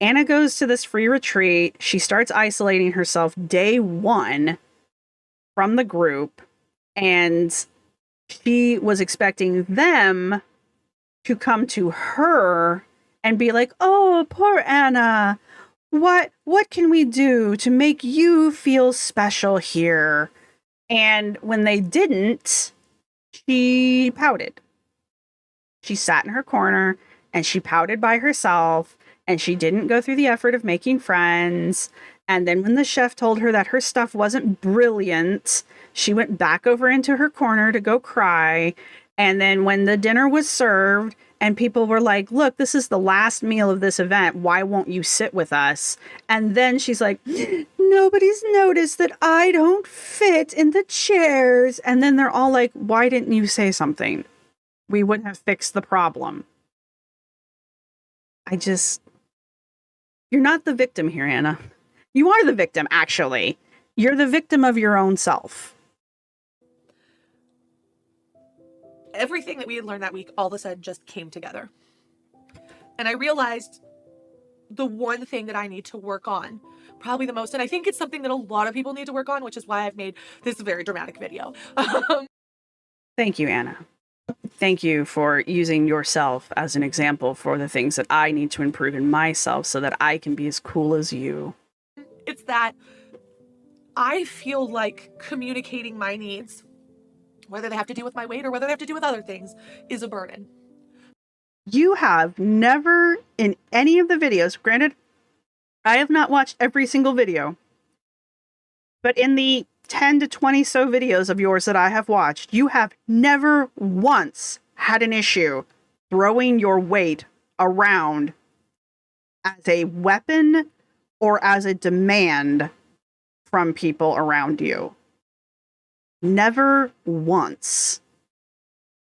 Anna goes to this free retreat. She starts isolating herself day one from the group. And she was expecting them to come to her and be like, oh, poor Anna, what can we do to make you feel special here? And when they didn't, she pouted. She sat in her corner and she pouted by herself, and she didn't go through the effort of making friends. And then when the chef told her that her stuff wasn't brilliant, she went back over into her corner to go cry. And then when the dinner was served and people were like, look, this is the last meal of this event, why won't you sit with us? And then she's like, nobody's noticed that I don't fit in the chairs. And then they're all like, why didn't you say something? We wouldn't have fixed the problem. You're not the victim here, Anna. You are the victim, actually. You're the victim of your own self. Everything that we had learned that week all of a sudden just came together. And I realized the one thing that I need to work on probably the most, and I think it's something that a lot of people need to work on, which is why I've made this very dramatic video. Thank you, Anna. Thank you for using yourself as an example for the things that I need to improve in myself so that I can be as cool as you. It's that I feel like communicating my needs, whether they have to do with my weight or whether they have to do with other things, is a burden. You have never, in any of the videos, granted, I have not watched every single video, but in the 10 to 20 so videos of yours that I have watched, you have never once had an issue throwing your weight around as a weapon or as a demand from people around you. Never once.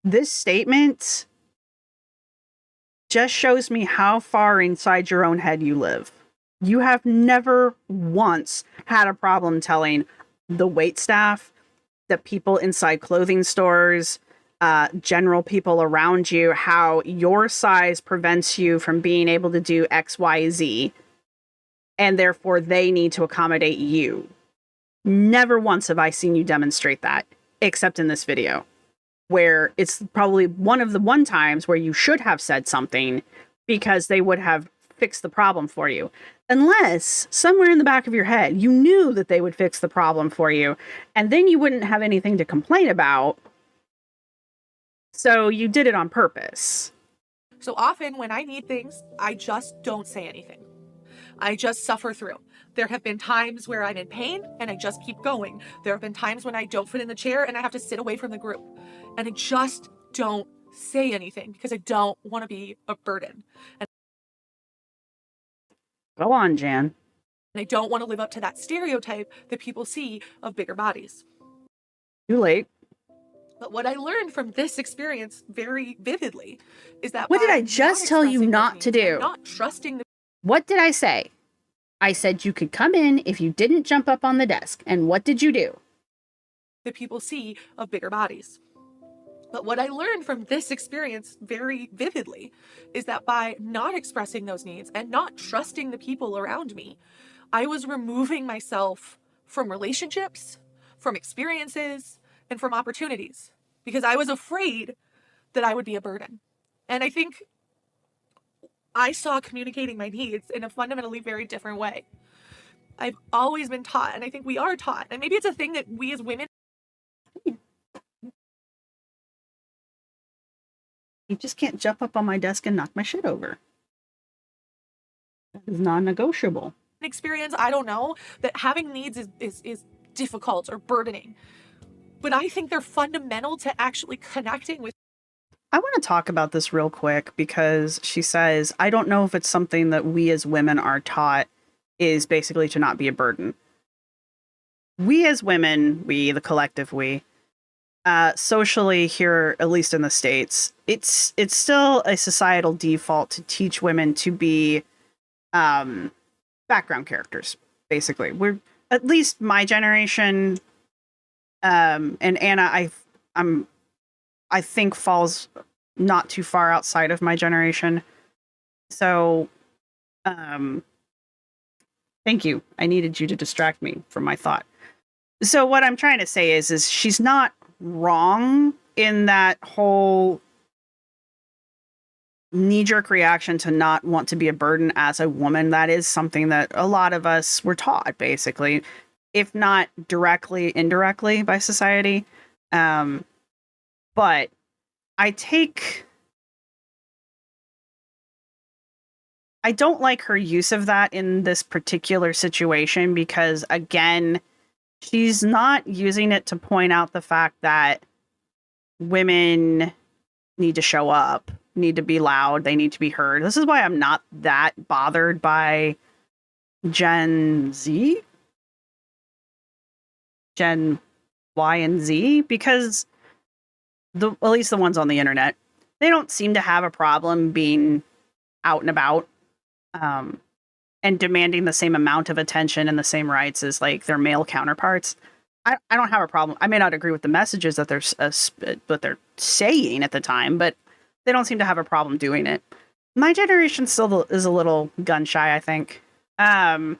This statement just shows me how far inside your own head you live. You have never once had a problem telling the wait staff, the people inside clothing stores, general people around you, how your size prevents you from being able to do X, Y, Z, and therefore they need to accommodate you. Never once have I seen you demonstrate that, except in this video, where it's probably one of the one times where you should have said something because they would have fixed the problem for you. Unless somewhere in the back of your head, you knew that they would fix the problem for you, and then you wouldn't have anything to complain about. So you did it on purpose. So often when I need things, I just don't say anything. I just suffer through. There have been times where I'm in pain and I just keep going. There have been times when I don't fit in the chair and I have to sit away from the group. And I just don't say anything because I don't want to be a burden. And Go on, Jan. I don't want to live up to that stereotype that people see of bigger bodies. Too late. But what I learned from this experience very vividly is that What did I just tell you not to do? Not trusting the What did I say? I said you could come in if you didn't jump up on the desk. And what did you do? people see of bigger bodies. But what I learned from this experience very vividly is that by not expressing those needs and not trusting the people around me, I was removing myself from relationships, from experiences, and from opportunities because I was afraid that I would be a burden. And I think I saw communicating my needs in a fundamentally very different way. I've always been taught, and I think we are taught, and maybe it's a thing that we as women. You just can't jump up on my desk and knock my shit over. That is non-negotiable. Experience, I don't know, that having needs is difficult or burdening. But I think they're fundamental to actually connecting with. I want to talk about this real quick because she says, I don't know if it's something that we as women are taught is basically to not be a burden. We as women, we, the collective we, socially here, at least in the States, it's still a societal default to teach women to be background characters, basically. We're, at least my generation, and Anna, I think falls not too far outside of my generation. So, thank you. I needed you to distract me from my thought. So what I'm trying to say is she's not wrong in that whole knee-jerk reaction to not want to be a burden as a woman. That is something that a lot of us were taught, basically, if not directly, indirectly by society. But I don't like her use of that in this particular situation because, again, she's not using it to point out the fact that women need to show up, need to be loud, they need to be heard. This is why I'm not that bothered by Gen Z, Gen Y and Z, because at least the ones on the internet, they don't seem to have a problem being out and about and demanding the same amount of attention and the same rights as like their male counterparts. I don't have a problem. I may not agree with the messages that they're saying at the time, but they don't seem to have a problem doing it. My generation still is a little gun shy, I think. But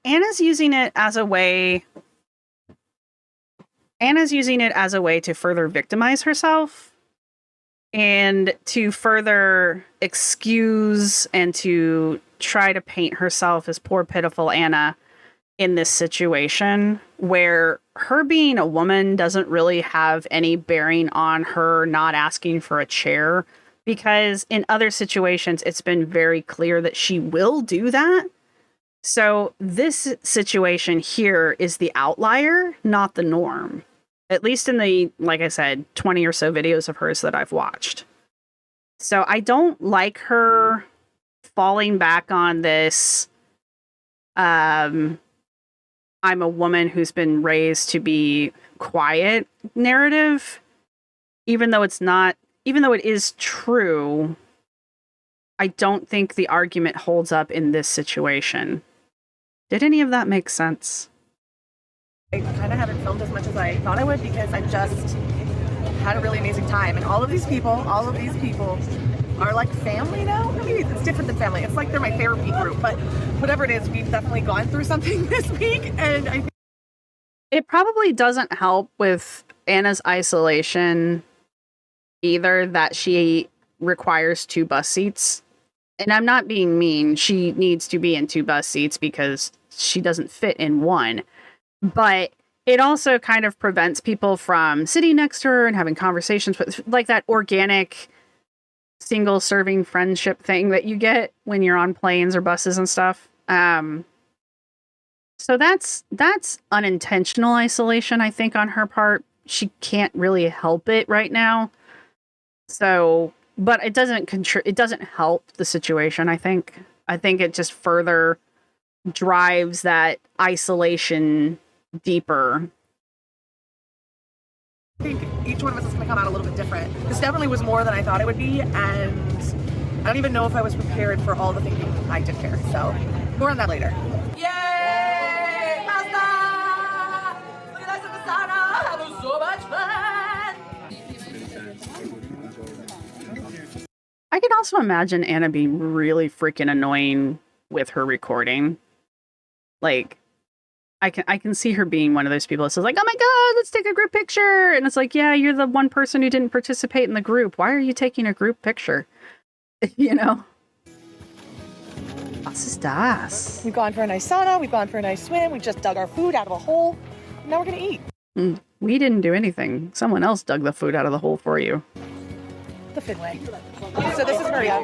Anna's using it as a way to further victimize herself and to further excuse and to try to paint herself as poor, pitiful Anna in this situation where her being a woman doesn't really have any bearing on her not asking for a chair, because in other situations, it's been very clear that she will do that. So this situation here is the outlier, not the norm. At least in the, like I said, 20 or so videos of hers that I've watched. So I don't like her falling back on this, I'm a woman who's been raised to be quiet narrative, even though it is true. I don't think the argument holds up in this situation. Did any of that make sense? I kind of haven't filmed as much as I thought I would because I just had a really amazing time. And all of these people are like family now. I mean, it's different than family. It's like they're my therapy group, but whatever it is, we've definitely gone through something this week. And I think it probably doesn't help with Anna's isolation either that she requires 2 bus seats. And I'm not being mean. She needs to be in 2 bus seats because she doesn't fit in one. But it also kind of prevents people from sitting next to her and having conversations with, like, that organic single serving friendship thing that you get when you're on planes or buses and stuff. So that's unintentional isolation, I think, on her part. She can't really help it right now. So, but it doesn't help the situation, I think. I think it just further drives that isolation deeper. I think each one of us is going to come out a little bit different. This definitely was more than I thought it would be, and I don't even know if I was prepared for all the thinking I did here. So, more on that later. Yay! Pasta! Look at that in the sauna! Having so much fun! I can also imagine Anna being really freaking annoying with her recording. Like, I can see her being one of those people that says, like, oh my god, let's take a group picture. And it's like, yeah, you're the one person who didn't participate in the group. Why are you taking a group picture? You know? Was ist das? We've gone for a nice sauna. We've gone for a nice swim. We just dug our food out of a hole. Now we're going to eat. We didn't do anything. Someone else dug the food out of the hole for you. The Finway. So this is Maria,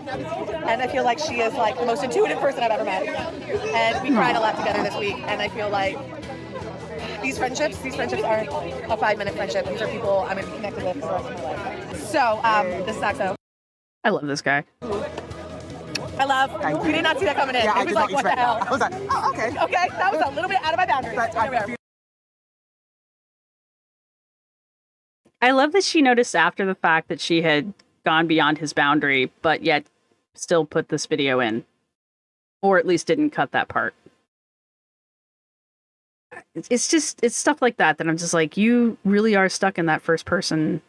and I feel like she is like the most intuitive person I've ever met. And we cried a lot together this week, and I feel like these friendships aren't a 5-minute friendship. These are people I'm going to be connected with for the rest of my life. So, this is Axo. I love this guy. I love. We did not see that coming in. Yeah, it was like, what the hell? I was like, oh, okay. Okay, that was a little bit out of my boundaries. I love that she noticed after the fact that she had gone beyond his boundary, but yet still put this video in. Or at least didn't cut that part. It's stuff like that I'm just like, you really are stuck in that first person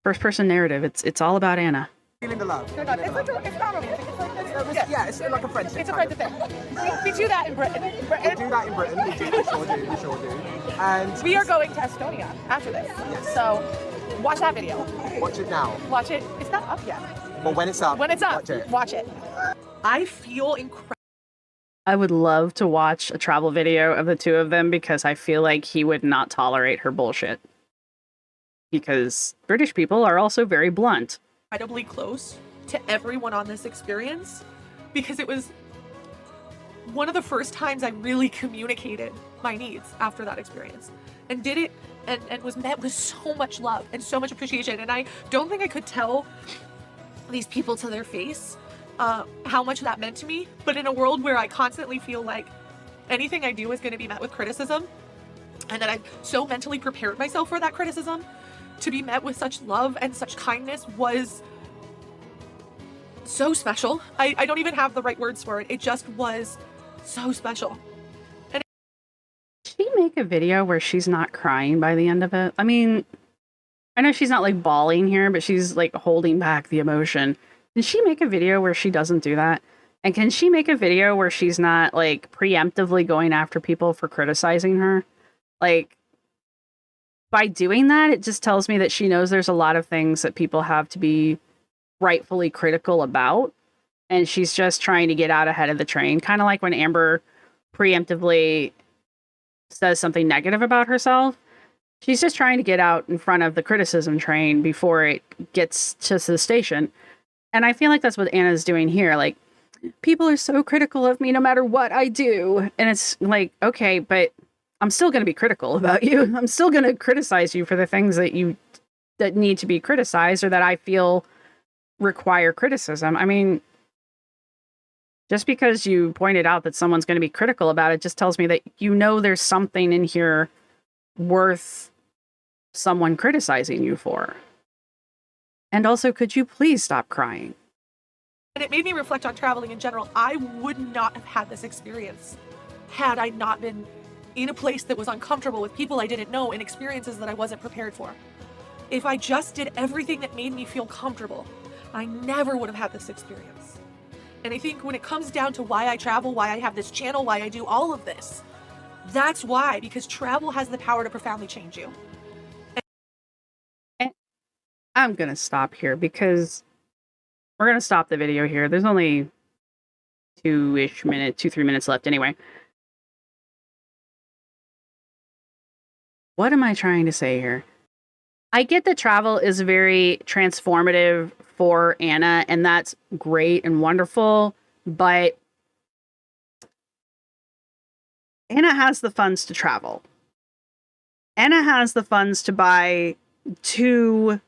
narrative. It's all about Anna. Feeling the love. It's not romantic. It's like a friendship. It's a friendship thing. We do that in Britain. We do that in Britain. We sure do. And we are going to Estonia after this. Yes. So watch that video. Watch it now. Watch it. It's not up yet. But when it's up, watch it. I feel incredible. I would love to watch a travel video of the two of them because I feel like he would not tolerate her bullshit. Because British people are also very blunt. Incredibly close to everyone on this experience because it was one of the first times I really communicated my needs after that experience and did it and was met with so much love and so much appreciation. And I don't think I could tell these people to their face how much that meant to me. But in a world where I constantly feel like anything I do is going to be met with criticism, and that I've so mentally prepared myself for that criticism, to be met with such love and such kindness was so special. I don't even have the right words for it. It just was so special. Did she make a video where she's not crying by the end of it? I mean, I know she's not like bawling here, but she's like holding back the emotion. Can she make a video where she doesn't do that? And can she make a video where she's not like preemptively going after people for criticizing her? Like, by doing that, it just tells me that she knows there's a lot of things that people have to be rightfully critical about. And she's just trying to get out ahead of the train. Kind of like when Amber preemptively says something negative about herself. She's just trying to get out in front of the criticism train before it gets to the station. And I feel like that's what Anna's doing here. Like, people are so critical of me no matter what I do. And it's like, okay, but I'm still going to be critical about you. I'm still going to criticize you for the things that need to be criticized or that I feel require criticism. I mean, just because you pointed out that someone's going to be critical about it just tells me that you know there's something in here worth someone criticizing you for. And also, could you please stop crying? And it made me reflect on traveling in general. I would not have had this experience had I not been in a place that was uncomfortable with people I didn't know and experiences that I wasn't prepared for. If I just did everything that made me feel comfortable, I never would have had this experience. And I think when it comes down to why I travel, why I have this channel, why I do all of this, that's why, because travel has the power to profoundly change you. And I'm going to stop here because we're going to stop the video here. There's only 3 minutes left anyway. What am I trying to say here? I get that travel is very transformative for Anna, and that's great and wonderful, but Anna has the funds to travel. Anna has the funds to buy 2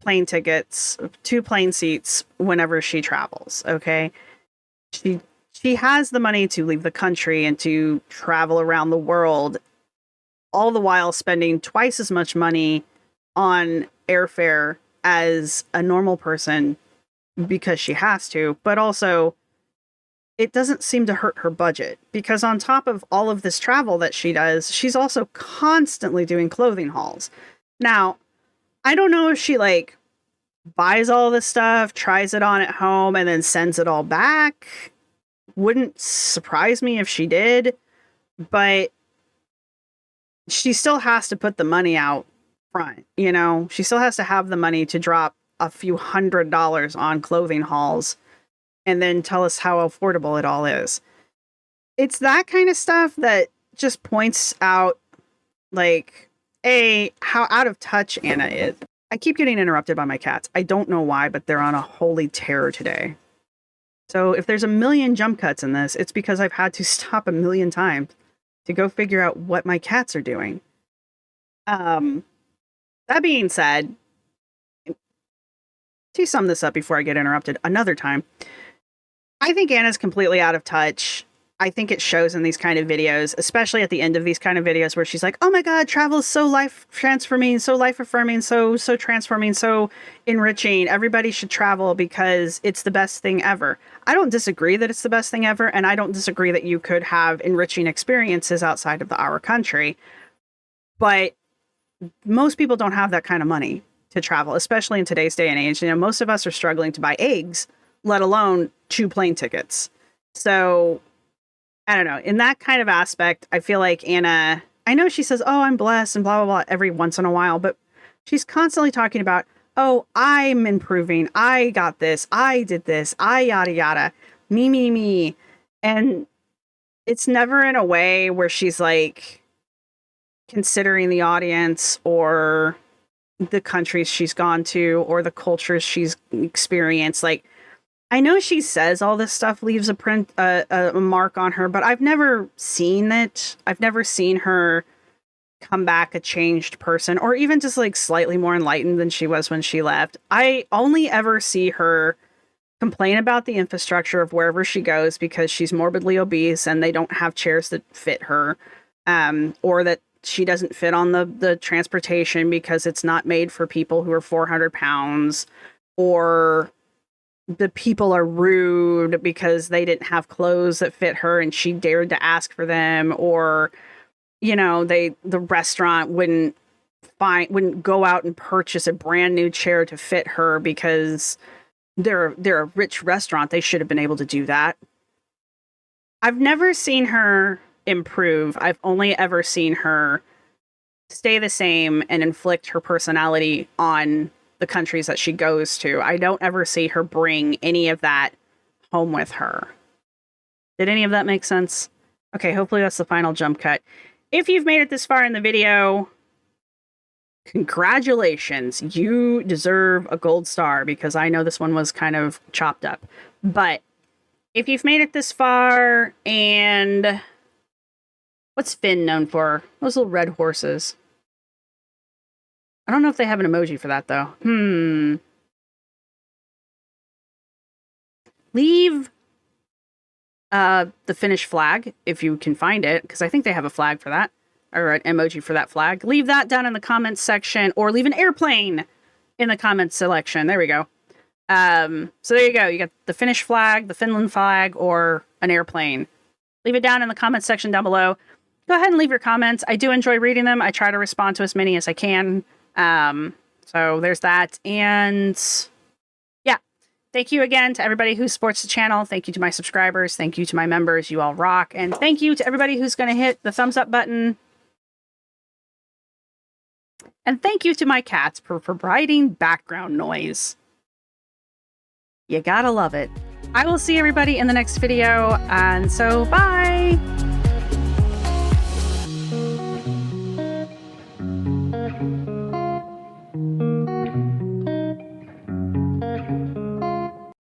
plane tickets, 2 plane seats whenever she travels, okay? She has the money to leave the country and to travel around the world, all the while spending twice as much money on airfare as a normal person because she has to, but also it doesn't seem to hurt her budget because on top of all of this travel that she does, she's also constantly doing clothing hauls. Now, I don't know if she like buys all this stuff, tries it on at home, and then sends it all back. Wouldn't surprise me if she did, but she still has to put the money out front, you know? She still has to have the money to drop a few $100s on clothing hauls and then tell us how affordable it all is. It's that kind of stuff that just points out, like, how out of touch Anna is. I keep getting interrupted by my cats. I don't know why, but they're on a holy terror today. So if there's a million jump cuts in this, it's because I've had to stop a million times to go figure out what my cats are doing. That being said, to sum this up before I get interrupted another time, I think Anna's completely out of touch. I think it shows in these kind of videos, especially at the end of these kind of videos where she's like, oh my God, travel is so life transforming, so life affirming, so transforming, so enriching. Everybody should travel because it's the best thing ever. I don't disagree that it's the best thing ever. And I don't disagree that you could have enriching experiences outside of our country. But most people don't have that kind of money to travel, especially in today's day and age. You know, most of us are struggling to buy eggs, let alone 2 plane tickets. So I don't know. In that kind of aspect, I feel like Anna, I know she says, oh, I'm blessed and blah, blah, blah every once in a while, but she's constantly talking about, oh, I'm improving. I got this. I did this. I yada, yada. Me. And it's never in a way where she's like considering the audience or the countries she's gone to or the cultures she's experienced. Like, I know she says all this stuff leaves a mark on her, but I've never seen it. I've never seen her come back a changed person or even just like slightly more enlightened than she was when she left. I only ever see her complain about the infrastructure of wherever she goes because she's morbidly obese and they don't have chairs that fit her, or that she doesn't fit on the transportation because it's not made for people who are 400 pounds, or the people are rude because they didn't have clothes that fit her and she dared to ask for them, or, you know, the restaurant wouldn't go out and purchase a brand new chair to fit her because they're a rich restaurant. They should have been able to do that. I've never seen her improve. I've only ever seen her stay the same and inflict her personality on the countries that she goes to. I don't ever see her bring any of that home with her. Did any of that make sense? Okay, hopefully that's the final jump cut. If you've made it this far in the video, congratulations. You deserve a gold star because I know this one was kind of chopped up. But if you've made it this far, and what's Finn known for? Those little red horses. I don't know if they have an emoji for that, though. Leave the Finnish flag, if you can find it, because I think they have a flag for that, or an emoji for that flag. Leave that down in the comments section, or leave an airplane in the comments selection. There we go. So there you go. You got the Finnish flag, the Finland flag, or an airplane. Leave it down in the comments section down below. Go ahead and leave your comments. I do enjoy reading them. I try to respond to as many as I can. So there's that. And yeah, thank you again to everybody who supports the channel. Thank you to my subscribers. Thank you to my members. You all rock. And thank you to everybody who's going to hit the thumbs up button. And thank you to my cats for providing background noise. You gotta love it. I will see everybody in the next video. And so bye.